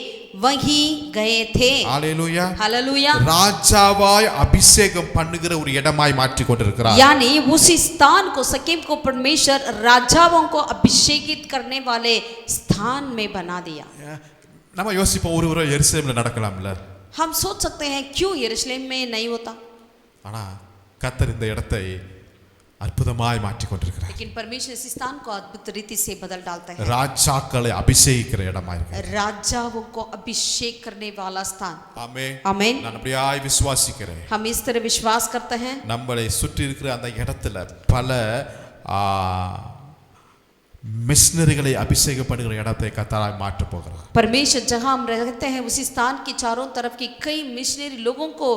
वहीं गए थे। ஹalleluya. हालेलुया। ராஜாவாய் அபிஷேகம் பண்ணுகிற ஒரு இடமாய் மாற்றி கொண்டிருக்கிறார். यानी उसी स्थान को सकेम को परमेश्वर राजाओं को अभिषेकित करने वाले स्थान में बना दिया। நம்ம யோசிப்போம், ஒரு எருசலேம்ல நடக்கலாம்ல. हम सोच सकते हैं क्यों यरूशलेम में नहीं होता, ஆனா கர்த்தர் இந்த இடத்தை அற்புதமாய் மாற்றி கொண்டிருக்கிறார். लेकिन परमेश्वर इस स्थान को अद्भुत रीति से बदल डालता है। ராஜாக்களை அபிஷேகிக்கிற இடமாய் இருக்கு. राजाओं को अभिषेक करने वाला स्थान। ஆமென். आमीन। நான் அப்படியே விசுவாசிக்கிறேன். हम इस तरह विश्वास करते हैं। நம்மளை சுற்றி இருக்கிற அந்த இடத்துல பல மிஷனரிகளை அபிஷேகம் பண்ணுகிற இடத்தை கர்த்தர் மாற்ற போகிறார். परमेश्वर जहां हम रहते हैं उसी स्थान की चारों तरफ की कई मिशनरी लोगों को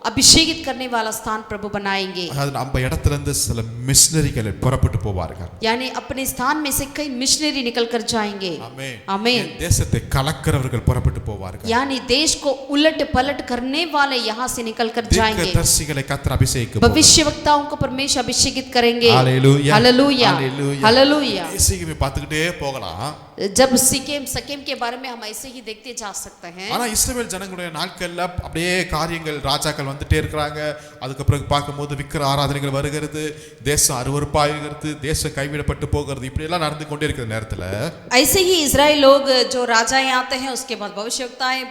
अभिषेकित करने वाला स्थान प्रभु बनाएंगे। அதாவது நம்ம இடத்துல இருந்து சில மிஷனரிகள் புறப்பட்டு போவார்கள். यानी अपने स्थान में से कई मिशनरी निकल कर जाएंगे। ஆமென். आमीन। தேசத்தை கலக்கிறவர்கள் புறப்பட்டு போவார்கள். यानी देश को उलट पलट करने वाले यहाँ से निकल कर जाएंगे। தீர்க்கதரிசிகளை கர்த்தர் அபிஷேகிக்க போகிறார். भविष्यवक्ताओं को परमेश्वर अभिषेकित करेंगे। हालेलुया। हालेलुया। हालेलुया। हालेलुया। சீக்கிரமே பார்த்துக்கிட்டே போகலாம். जब सकेम के बारे में हम ऐसे ही देखते जा सकते हैं। ஆனா இஸ்ரவேல் ஜனங்களுடைய நாட்கள்ல அப்படியே காரியங்கள் ராஜாக்கள் வந்துட்டே இருக்கிறாங்க. அதுக்கு பிறகு பார்க்கும்போது விக்கிர ஆராதனைகள் வருகிறது, தேசம் அருவருப்பாகிறது, தேசம் கைவிடப்பட்டு போகிறது, இப்படி எல்லாம் நடந்து கொண்டே இருக்கிற நேரத்துல ऐसे ही इजराइल लोग जो राजाएं आते हैं, उसके बाद भविष्यवक्ताएं,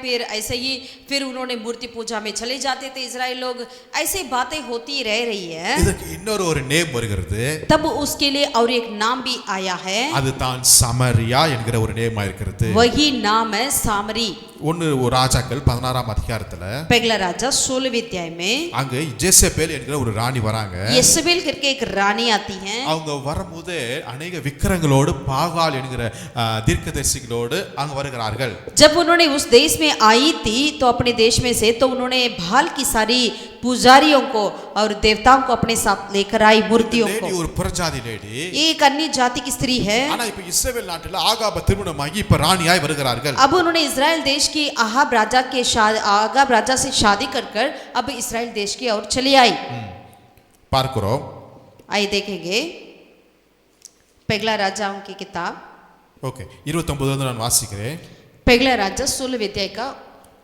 फिर उन्होंने मूर्ति पूजा में चले जाते थे इजराइल लोग। ऐसी बातें होती रह रही है। இதுக்கு இன்னொரு நேம் வருகிறது. तब उसके लिए और एक नाम भी आया है। அது தான் சமரியா என்கிற ஒரு நேமா இருக்கிறது. वही नाम है सामरी। 1 ராஜாக்கள் 16ஆம் அதிகாரத்துல पहला राजा 16वीं अध्याय में அங்க ஜெசபேல் என்கிற ஒரு ராணி வராங்க. येसेबेल करके एक रानी आती है। அவங்க வரும்போது अनेक விக்கிரங்களோடு பாகால் என்கிற தீர்க்கதரிசிகளோடு அங்க வருகிறார்கள். जब उन्होंने उस देश में आई थी तो अपने देश में से तो उन्होंने भाल की सारी पुजारियों को और देवताओं को अपने साथ लेकर आई, मूर्तियों को। ஒரு புறஜாதி லேடி, ये एक अन्य जाति की स्त्री है। ஆனா இப்ப இஸ்ரவேல் நாட்டுல ஆகாப் திருமணமாகி இப்ப ராணியாய் வருகிறார்கள். अब उन्होंने इजराइल देश की आहाब राजा से शादी कर अब इजराइल देश की ओर चली आई। பார்க்கிறோம். आइए देखेंगे पहला राजाओं की किताब। ஓகே, 29 நான் வாசிக்கிறேன். पहला राजा 16 अध्याय का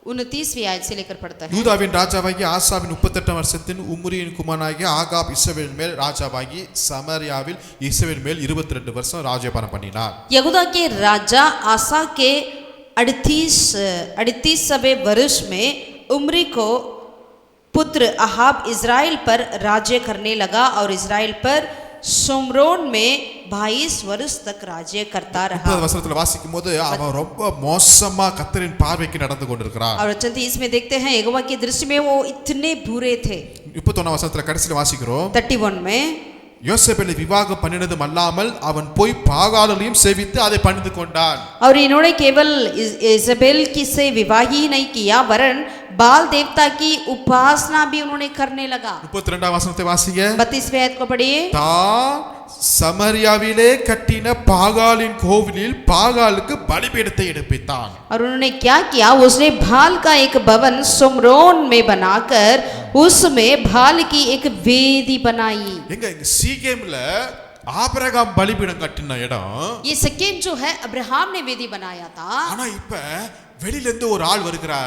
29वीं आयत से लेकर पढ़ता है। யூதாவின் ராஜாவாகிய ஆசாவின் 38 வருஷத்தின் உம்ரியின் குமாரனாகிய ஆகாப் இஸ்ரவேல் மேல் ராஜாவாகி சமாரியாவில் இஸ்ரவேல் மேல் 22 வருஷம் ராஜ்யபாரம் பண்ணினார். यहूदा के राजा आसा के 38वें वर्ष में उम्री को पुत्र अहाब इज़राइल पर राज्य करने लगा और इज़राइल पर सोमरोन में 22 वर्ष तक राज्य करता रहा। 30 வசனத்துல வாசிக்கும் போது அவன் ரொம்ப மோசமா கர்த்தரின் பார்வைக்கு நடந்து கொண்டிருக்கிறான். और वचन 30 में देखते हैं यहोवा की दृष्टि में वो इतने बुरे थे। 31 वசனத்துல கடைசில வாசிக்கிறோம் 31 में யோசேப்பை விவாகம் பண்ணினதும் அல்லாமல் அவன் போய் பாகாலையும் சேவித்து அதை பணிந்து கொண்டான். और इन्होंने केवल इज़बेल की से विवाह ही नहीं किया वरन बाल देवता की उपासना भी उन्होंने करने लगा। 32 वசனத்தை வாசிங்க 32वें आयत को पढ़िए। தான் சமரியாவிலே கட்டின பாகாலின் கோவிலில் பாகாலுக்கு பலிபீடத்தை எடுப்பித்தான். और उन्होंने क्या किया उसने भाल का एक भवन सोमरोन में बनाकर उसमें भाल की एक वेदी बनाई। எங்க இங்க சீகேம்ல ஆபிரகாம் பலிபீடம் கட்டின இடம் ये सिक्किम जो है अब्राहम ने वेदी बनाया था। ஆனா இப்ப வெளியில இருந்து ஒரு ஆள் வருகிறா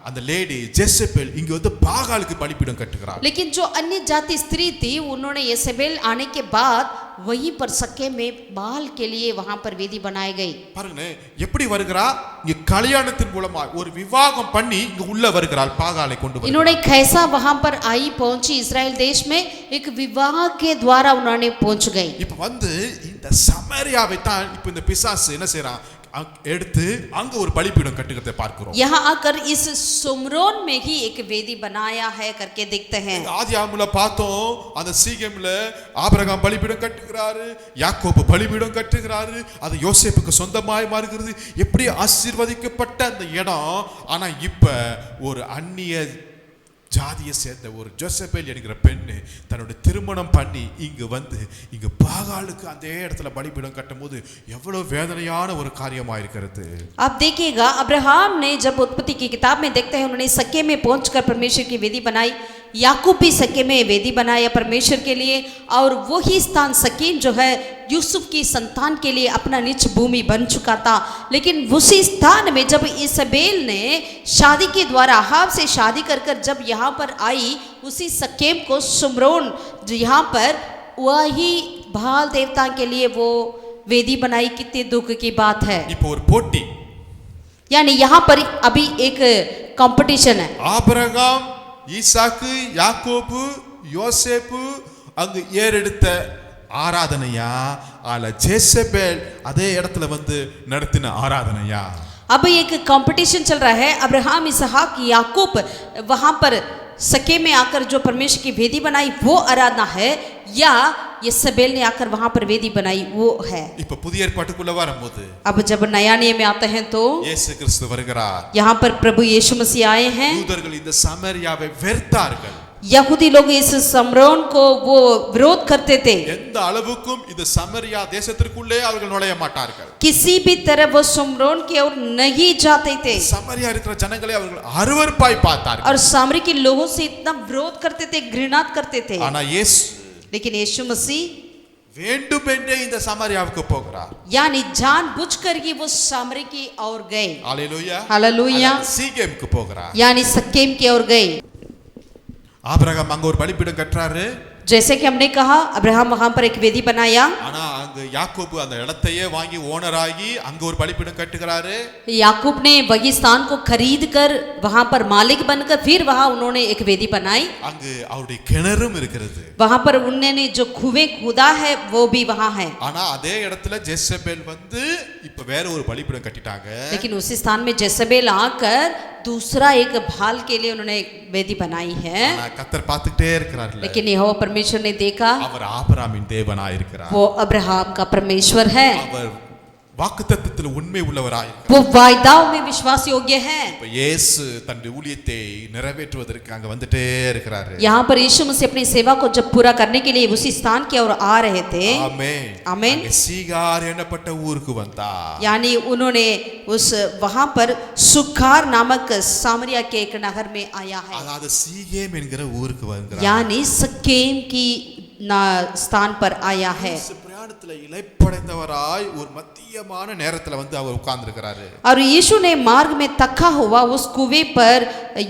அந்த லேடி ஜெசபெல் இங்க வந்து பாகாலுக்கு பலிபீடம் கட்டுகிறாள். लेकिन जो अन्य जाति स्त्री थी उन्होंने येसेबेल आने के बाद वहीं पर सके में बाल के लिए वहां पर वेदी बनाई गई। பாருங்க எப்படி வருகிறா இங்க கல்யாணத்தின் மூலமா ஒரு விவாகம் பண்ணி இங்க உள்ள வருகிறாள் பாகாலை கொண்டு வருகிறாள். इन्होंने कैसा वहां पर आई पहुंची इस्राएल देश में एक विवाह के द्वारा उन्होंने पहुंच गई। இப்ப வந்து இந்த சமரியாவை தான் இப்ப இந்த பிசாசு என்ன செய்றான் எடுத்து அங்க ஒரு பலிபீடம் கட்டுகிறதை பார்க்கிறோம். यहाँ आकर इस सोमरोन में ही एक वेदी बनाया है करके देखते हैं। ஆதியாகமல பார்த்தோம் அந்த சீகேம்ல ஆபிரகாம் பலிபீடம் கட்டுகிறாரு யாக்கோபு பலிபீடம் கட்டுகிறாரு அது யோசேப்புக்கு சொந்தமாய் மாறுகிறது எப்படி ஆசீர்வதிக்கப்பட்ட அந்த இடம். ஆனா இப்ப ஒரு அந்நிய ஜாதியை சேர்ந்த ஒரு ஜோசபேல் என்கிற பெண்ணு தன்னுடைய திருமணம் பண்ணி இங்கு வந்து இங்கு பாகாலுக்கு அந்த இடத்துல பலிபீடம் கட்டும் போது எவ்வளவு வேதனையான ஒரு காரியமா இருக்கிறது. आप देखिएगा अब्राहम ने जब उत्पत्ति की किताब में देखते हैं उन्होंने सके में पहुंचकर परमेश्वर की वेदी बनाई। याकूब भी सके में वेदी बनाया परमेश्वर के लिए और वही स्थान सकीम जो है यूसुफ की संतान के लिए अपना निज भूमि बन चुका था। लेकिन उसी स्थान में जब इज़बेल ने शादी के द्वारा अहाब से शादी कर जब यहाँ पर आई उसी सकेम को सुमरोन जो यहाँ पर वही भाल देवता के लिए वो वेदी बनाई। कितने दुख की बात है। இப்போ ஒரு போட்டி यानी यहाँ पर अभी एक कंपटीशन है। ஆபிரகாம் ஈசாக்கு யாக்கோபு யோசேப்பு அங்கு ஏறெடுத்த ஆராதனையா அல்ல ஜெசபேல் அதே இடத்துல வந்து நடத்தின ஆராதனையா? अब एक कंपटीशन चल रहा है। अब्राहम इसहाक याकूब वहां पर सके में आकर जो परमेश्वर की वेदी बनाई वो आराधना है या येसेबेल ने आकर वहां पर वेदी बनाई वो है। இப்ப புதிய ஏற்பாட்டுக்குள்ள வரும்போது अब जब नया नियम में आते हैं तो இயேசு கிறிஸ்து வருகிறார். यहाँ पर प्रभु यीशु मसीह आए हैं। யூதர்கள் இந்த சமரியாவை வெறுத்தார்கள். यहूदी लोग इस समरोन को वो विरोध करते थे। எந்த அளவுக்கும் இந்த சமரியா தேசத்திற்குள்ளே அவர்கள் நுழைய மாட்டார்கள். किसी भी तरह वो समरोन की ओर नहीं जाते थे। சமரியா இருக்கிற ஜனங்களை அவர்கள் அருவருப்பாய் பார்த்தார்கள். और सामरी के लोगों से इतना विरोध करते थे घृणा करते थे। ஆனா இயேசு लेकिन यीशु मसीह வேண்டுமென்றே இந்த சமரியாவுக்கு போகிறார். यानी जानबूझकर ही वो सामरी की ओर गए। ஹalleluya हालेलुया। சீகேமுக்கு போகிறார். यानी सकेम की ओर गए। ஆபிரகாம் அங்க ஒரு பலிபீடம் கட்டறாரு. जैसे कि हमने कहा अब्राहम वहां पर एक वेदी बनाया। ஆனா அங்க யாக்கோபு அந்த இடத்தையே வாங்கி ஓனர் ஆகி அங்க ஒரு பலிபீடம் கட்டுகிறாரு. याकूब ने वही स्थान को खरीद कर वहां पर मालिक बनकर फिर वहां उन्होंने एक वेदी बनाई। அங்கு அவருடைய கிணறும் இருக்கிறது. वहां पर उन्होंने जो कुएं खोदा है वो भी वहां है। ஆனா அதே இடத்துல ஜெசபேல் வந்து இப்ப வேற ஒரு பலிபீடம் கட்டிட்டாங்க. लेकिन उसी स्थान में जेसेबेल आकर दूसरा एक भाल के लिए उन्होंने वेदी बनाई है। ஆனா கர்த்தர் பார்த்துட்டே இருக்கிறார்ல. लेकिन यहोवा परमेश्वर ने देखा அவர் ஆபிரகாமின் தேவனாய் இருக்கிறார். वो अब्राहम का परमेश्वर है। அவர் வாக்குத்தத்தத்தில் உண்மை உள்ளவராய் இருக்கிறார். वो वायदाओं में विश्वास योग्य है। இப்ப இயேசு தன்னுடைய ஊழியத்தை நிறைவேற்றுவதற்கு அங்க வந்துட்டே இருக்கிறாரு. यहाँ पर यीशु मसीह अपनी सेवा को जब पूरा करने के लिए उसी स्थान की ओर आ रहे थे। ஆமென். आमीन। அங்க சீகார் என்னப்பட்ட ஊருக்கு வந்தார். यानी उन्होंने उस वहां पर सुखार नामक सामरिया के एक नगर में आया है। அதாவது சீகேம் என்கிற ஊருக்கு வந்தார். यानी सकेम की स्थान पर आया है। பிரயாணத்துல இளைப்பட விழிப்படைந்தவராய் ஒரு மத்தியமான நேரத்துல வந்து அவர் உட்கார்ந்திருக்கிறாரு. और यीशु ने मार्ग में तक्का हुआ, उस कुएं पर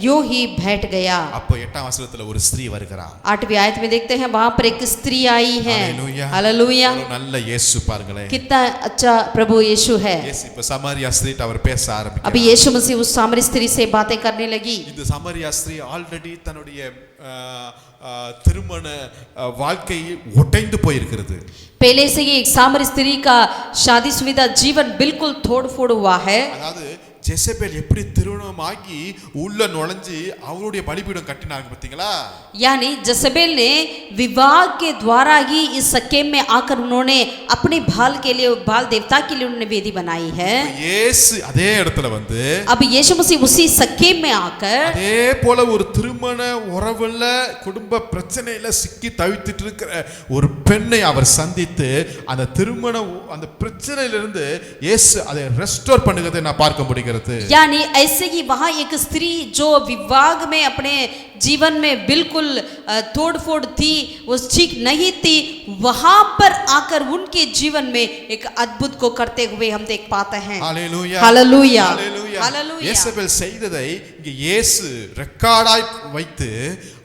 यूं ही बैठ गया। அப்போ 8ஆம் வசனத்துல ஒரு ஸ்திரீ வருகிறார். 8वीं आयत में देखते हैं वहां पर एक स्त्री आई है। Hallelujah, hallelujah. நல்ல இயேசு பாருங்களேன், कितना अच्छा प्रभु यीशु है। இயேசு இப்ப சமாரியா ஸ்திரீட்ட அவர் பேச ஆரம்பிக்கிறார். अभी यीशु मसीह उस सामरी स्त्री से बातें करने लगी। இந்த சமாரியா ஸ்திரீ ஆல்ரெடி தன்னுடைய திருமண வாழ்க்கை உடைந்து போயிருக்கிறது. पहले से ही एक सामरी स्त्री का शादीशुदा जीवन बिल्कुल तोड़ फोड़ हुआ है। அதாவது ஜெசபேல் எப்படி திருமணமாகி உள்ள நுழைஞ்சு அவருடைய பலிபீடம் கட்டினாங்க பாத்தீங்களா? यानी जसेबेल ने विवाह के द्वारा ही इस सकेम में आकर उन्होंने अपने बाल के लिए, बाल देवता के लिए उन्होंने वेदी बनाई है। இயேசு அதே இடத்துல வந்து अब यीशु मसीह उसी सकेम में आकर அதே போல ஒரு திருமண உறவுல குடும்ப பிரச்சனையில சிக்கி தவித்துட்டு இருக்கிற ஒரு பெண்ணை அவர் சந்தித்து அந்த திருமண அந்த பிரச்சனையிலிருந்து இயேசு அதை ரெஸ்டோர் பண்ணுகிறதை நான் பார்க்க முடிகிறது. यानी ऐसे ही वहां एक स्त्री जो विवाह में अपने जीवन में बिल्कुल तोड़ फोड़ थी, वो ठीक नहीं थी, वहां पर आकर उनके जीवन में एक अद्भुत को करते हुए हम देख पाते हैं। Hallelujah, hallelujah, hallelujah, hallelujah. இயேசபேல் செய்ததை இங்கே இயேசு ரெக்கார்டாய் வைத்து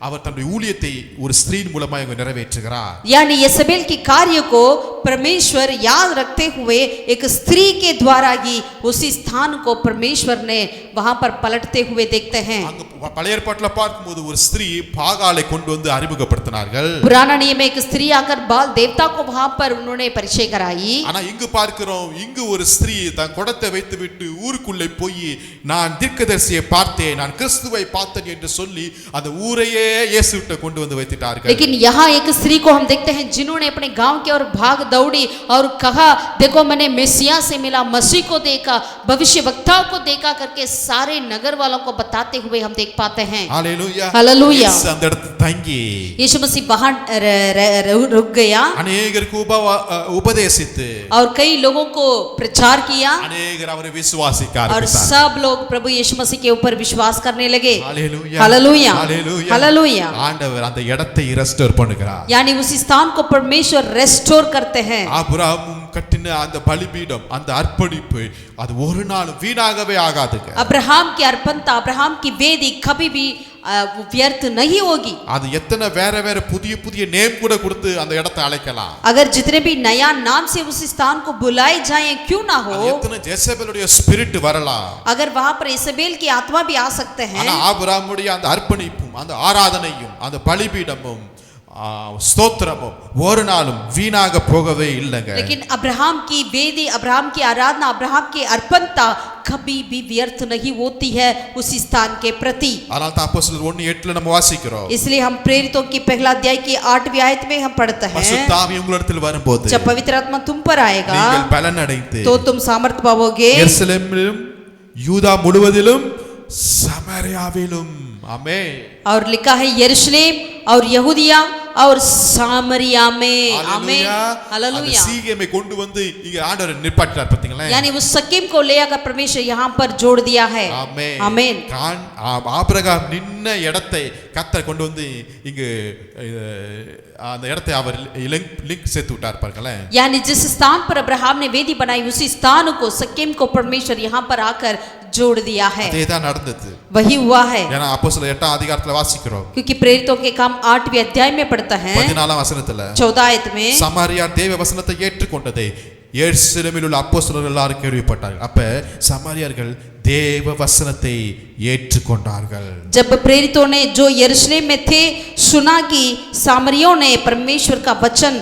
அவர் தன்னுடைய ஊழியத்தை ஒரு ஸ்திரீயின் மூலமாக இங்க நிறைவேற்றுகிறார். यानी यसेबेल के कार्य को परमेश्वर याद रखते हुए एक स्त्री के द्वारा ही उसी स्थान को परमेश्वर ने वहां पर पलटते हुए देखते हैं। அங்க பழைய ஏற்பாட்டுல பார்க்கும்போது ஒரு ஸ்திரீ பாகாலை கொண்டு வந்து அறிமுகப்படுத்தினார்கள். पुराना नियम में एक स्त्री आकर बाल देवता को वहां पर उन्होंने परिचय कराई। ஆனா இங்கு பார்க்கிறோம், இங்கு ஒரு ஸ்திரீ தன் குடத்தை வைத்து விட்டு ஊருக்குள்ளே போய் நான் தீர்க்கதரிசியை பார்த்தேன், நான் கிறிஸ்துவை பார்த்தேன் என்று சொல்லி அந்த ஊரையே இயேசுவிட்ட கொண்டு வந்து வைத்துட்டார்கள். लेकिन यहाँ एक स्त्री को हम देखते हैं जिन्होंने अपने गांव के और भाग दौड़ी और कहा देखो मैंने मेसिया से मिला, मसीह को देखा, भविष्यवक्ताओं को देखा करके सारे नगर वालों को बताते हुए हम देख पाते हैं। Hallelujah, hallelujah. இயேசு அந்த இடத்துல தங்கி यीशु मसीह वहां रुक गया அநேகருக்கு உபதேசித்து और कई लोगों को प्रचार किया அநேகர் அவரை விசுவாசிக்க और ஆரம்பித்தார்கள். सब लोग प्रभु यीशु मसीह के ऊपर विश्वास करने लगे। Hallelujah, hallelujah, hallelujah, hallelujah. ஆண்டவர் அந்த இடத்தை ரெஸ்டோர் பண்ணுகிறார். यानी उसी स्थान को परमेश्वर रेस्टोर करते हैं। ஆபிரகாம் கட்டின அந்த பலிபீடம், அந்த அர்ப்பணிப்பு அது ஒரு நாள் வீணாகவே ஆகாதுங்க. अब्राहम की अर्पणता, अब्राहम की वेदी कभी भी व्यर्थ नहीं होगी। அது எத்தனை வேற வேற புதிய புதிய நேம் கூட கொடுத்து அந்த இடத்தை அழைக்கலாம். अगर जितने भी नया नाम से उस स्थान को बुलाए जाए क्यों ना हो, எத்தனை ஜெசபேலுடைய ஸ்பிரிட் வரலாம், अगर वहां पर इसेबेल की आत्मा भी आ सकते हैं। ஆனா ஆபிரகாமுடைய அந்த அர்ப்பணிப்பும் அந்த ஆராதனையும் அந்த பலிபீடமும் ஸ்தோத்திரமும் ஒரு நாளும் வீணாக போகவே இல்லைங்க. लेकिन अब्राहम की वेदी, अब्राहम की आराधना, अब्राहम की अर्पणता कभी भी व्यर्थ नहीं होती है उसी स्थान के प्रति। அதனால தான் அப்போஸ்தலர் 1:8 நம்ம வாசிக்கிறோம். इसलिए हम प्रेरितों की पहला अध्याय की 8वीं आयत में हम पढ़ते हैं, பரிசுத்த ஆவி உங்களிடத்தில் வரும்போது जब पवित्र आत्मा तुम पर आएगा நீங்கள் பலன் அடைந்து तो तुम सामर्थ पाओगे எருசலேமிலும் யூதா முழுவதிலும் சமாரியாவிலும், ஆமென், और लिखा है यरूशलेम और यहूदिया और सामरिया में। आमीन, हालेलुया। சீகேமை கொண்டு வந்து இங்க ஆண்டவர் நிப்பாட்டினார் பாத்தீங்களா? यानी उस सकीम को ले आकर परमेश्वर यहाँ पर जोड़ दिया है। ஆமென், आमीन। ஆபிரகாம் நின்ன இடத்தை கர்த்தர் கொண்டு வந்து இங்கு அந்த இடத்தை அவர் லிங்க் சேர்த்து விட்டார் பாருங்களேன். यानी जिस स्थान पर अब्राहम ने वेदी बनाई उसी स्थान को, सकीम को परमेश्वर यहाँ पर आकर जोड़ दिया है। அதேதான் நடந்தது. वही हुआ है, ஏன்னா அப்போஸ்தலர் 8ஆம் அதிகாரத்துல வாசிக்கிறோம், क्योंकि प्रेरितों के काम 8वीं अध्याय में पढ़ता है 14ஆம் வசனத்துல 14 आयत में, சமாரியா தேவ वचனத்தை ஏற்றுக்கொண்டதை எருசலேமில் உள்ள அப்போஸ்தலர்கள் எல்லாரும் கேள்விப்பட்டார்கள். அப்ப சமாரியார்கள் தேவ வசனத்தை ஏற்றுக்கொண்டார்கள். जब प्रेरितों ने जो यरूशलेम में थे सुना कि सामरियों ने परमेश्वर का वचन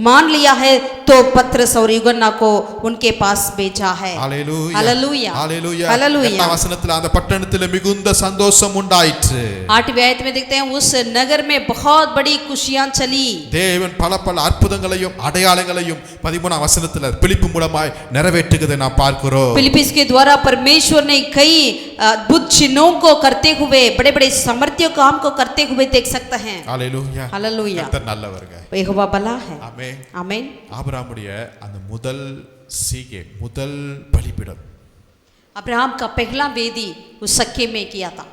मान लिया है तो पत्रस और यूहन्ना को उनके पास भेजा है। Hallelujah, hallelujah, hallelujah, hallelujah. 8ஆம் வசனத்துல அந்த பட்டணத்திலே மிகுந்த சந்தோஷம் உண்டாயிற்று. 8वीं आयत में देखते हैं उस नगर में बहुत बड़ी खुशियां चली। தேவன் பல பல அற்புதங்களையும் அடையாளங்களையும் 13ஆம் வசனத்துல பிலிப்பு மூலமாய் நிறைவேற்றுகிறதை நாம் பார்க்கிறோம். फिलिप्पिस के द्वारा परमेश्वर ने कई अद्भुत चिन्हों को करते हुए, बड़े बड़े सामर्थ्य काम को करते हुए देख सकते हैं। Hallelujah, hallelujah. கர்த்தர் நல்லவர்ங்க. यहोवा भला है। ஆமென், आमीन। ஆபிரகாமுடைய அந்த முதல் சீகே, முதல் பலிபீடம், अब्राहम का पहला वेदी उस सखे में किया था।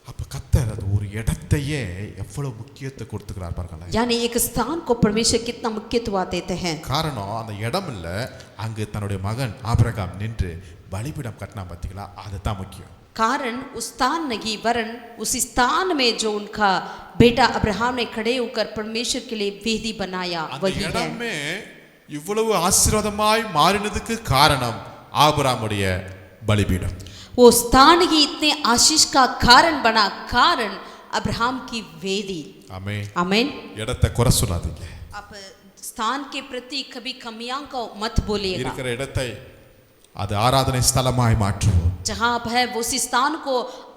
அப்ப கர்த்தர் அது ஒரு இடத்தையே எவ்வளவு முக்கியத்தை கொடுத்துக்கிறார் பாருங்களேன். यानी एक स्थान को परमेश्वर कितना मुख्यत्व देते हैं. காரணம் அந்த இடம் இல்ல, அங்கு தன்னுடைய மகன் ஆபிரகாம் நின்று பலிபீடம் கட்டினா பாத்தீங்களா, அதுதான் முக்கியம். कारण उस स्थान नहीं वरन उस स्थान में जो उनका बेटा अब्राहम ने खड़े होकर परमेश्वर के लिए वेदी बनाया அந்த वही है. இடமே இவ்வளவு ஆசீர்வாதமாய் மாறினதுக்கு காரணம் ஆபிரகாமுடைய பலிபீடம். वो स्थान ही इतने आशीष का कारण बना, कारण अब्राहम की वेदी. ஆமென். आमीन. இடத்தை குறை சொல்லாதீங்க. आप स्थान के प्रति कभी कमियां को मत बोलिएगा. இருக்கிற இடத்தை அது ஆராதனை ஸ்தலமாய் மாற்றுவோம். जहाँ आप है वो उस स्थान को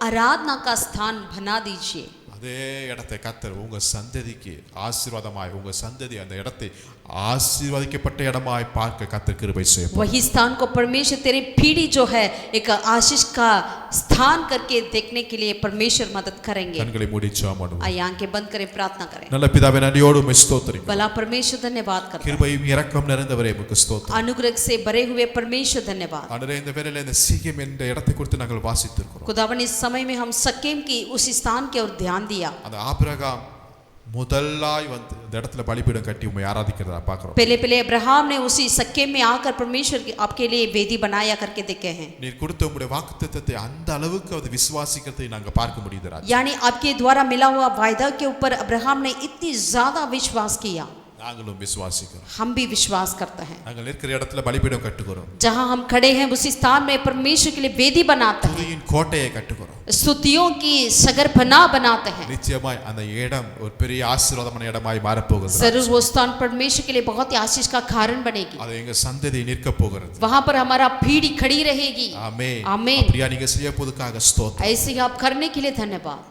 आराधना का स्थान बना दीजिए. அதே இடத்தை கர்த்தர் உங்க சந்ததிக்கு ஆசீர்வாதமாய், உங்க சந்ததி அந்த இடத்தை ஆசீர்வதிக்கப்பட்ட இடமாய் பார்க்க கர்த்தர் கிருபை செய்வார். वही स्थान को परमेश्वर तेरी पीढ़ी जो है एक आशीष का स्थान करके देखने के लिए परमेश्वर मदद करेंगे. கண்களை மூடி ஜெபம் பண்ணுவோம். आइए आंखें बंद करें, प्रार्थना करें. நல்ல பிதாவே, நன்றியோடு உம்மை ஸ்தோத்திரிக்கிறோம். भला परमेश्वर धन्यवाद करते हैं. கிருபையும் இரக்கம் நிறைந்தவரே உமக்கு ஸ்தோத்திரம். अनुग्रह से भरे हुए परमेश्वर धन्यवाद. ஆண்டவரே, இந்த வேளையிலே இந்த சீகேம் என்ற இடத்தை குறித்து நாங்கள் வாசித்திருக்கிறோம். खुदावन इस समय में हम सकेम की उस स्थान की ओर ध्यान दिया. அந்த ஆபிரகாம் முதலாய் வந்து இந்த இடத்துல பலிபீடம் கட்டி உம்மை ஆராதிக்கிறதா பார்க்கிறோம். पहले अब्राहम ने उसी सकेम में आकर परमेश्वर आपके लिए वेदी बनाया करके देखे हैं. நீர் கொடுத்த உம்முடைய வாக்குத்தத்தத்தை அந்த அளவுக்கு அது விசுவாசிக்கிறதை நாங்க பார்க்க முடியுது ராஜா. यानी आपके द्वारा मिला हुआ वायदा के ऊपर अब्राहम ने इतनी ज्यादा विश्वास किया. நாங்களும் விசுவாசிக்கிறோம். हम भी विश्वास करते हैं. நாங்கள் இருக்கிற இடத்துல பலிபீடம் கட்டுகிறோம். जहाँ हम खड़े हैं उसी स्थान में परमेश्वर के लिए वेदी बनाते हैं. துதியின் கோட்டையை கட்டுகிறோம். स्तुतियों की सगरफना बनाते हैं. நிச்சயமாய் அந்த இடம் ஒரு பெரிய ஆசீர்வாதமான இடமாய் மாறப்போகிறது. जरूर वो स्थान परमेश्वर के लिए बहुत ही आशीष का कारण बनेगी. அது எங்க சந்ததி நிற்க போகிறது. वहां पर हमारा पीढ़ी खड़ी रहेगी. ஆமென். आमीन. அப்படியே நீங்க செய்ய போதுக்காக ஸ்தோத்திரம். ऐसे ही आप करने के लिए धन्यवाद.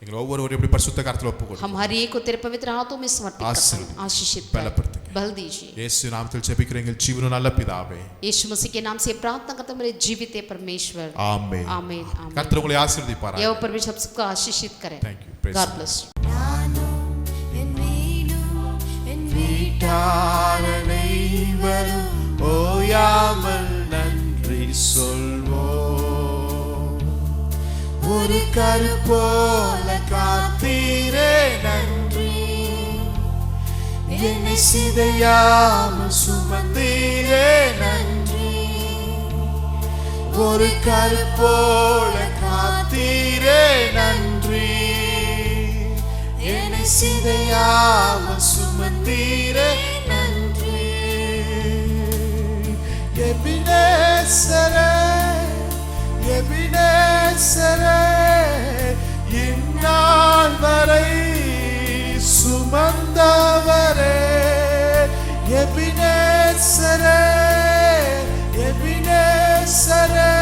எங்களை ஒவ்வொருவரையும் இப்படி பரிசுத்த கரத்துல ஒப்புக்கொடுங்க. हम हर एक को तेरे पवित्र हाथों में समर्पित करते हैं. आशीषित பலப்படுத்துங்க. बल दीजिए. இயேசு நாமத்தில் ஜெபிக்கிறேன் எங்கள் ஜீவனுள்ள நல்ல பிதாவே. यीशु मसीह के नाम से प्रार्थना करते हैं मेरे जीवित परमेश्वर. ஆமென். आमीन. आमीन. கர்த்தர் உங்களை ஆசீர்வதிப்பாராக. यह परमेश्वर आप सबको आशीषित करे. Thank you. Praise God the bless you. வீட்டாரனைவரும் ஓயாமல் நன்றி சொல்வோம். ஒரு கரு போல காத்தீரே நன்றி, என்னை சிதையாமல் சுமந்தீரே நன்றி. ஒரு கரு போல காத்தீரே நன்றி, என்னை சிதையாமல் சுமந்தீரே நன்றி. எபினேசரே, எபினேசரே, இந்நாள் வரை சுமந்தவரே. எபினேசரே, எபினேசரே,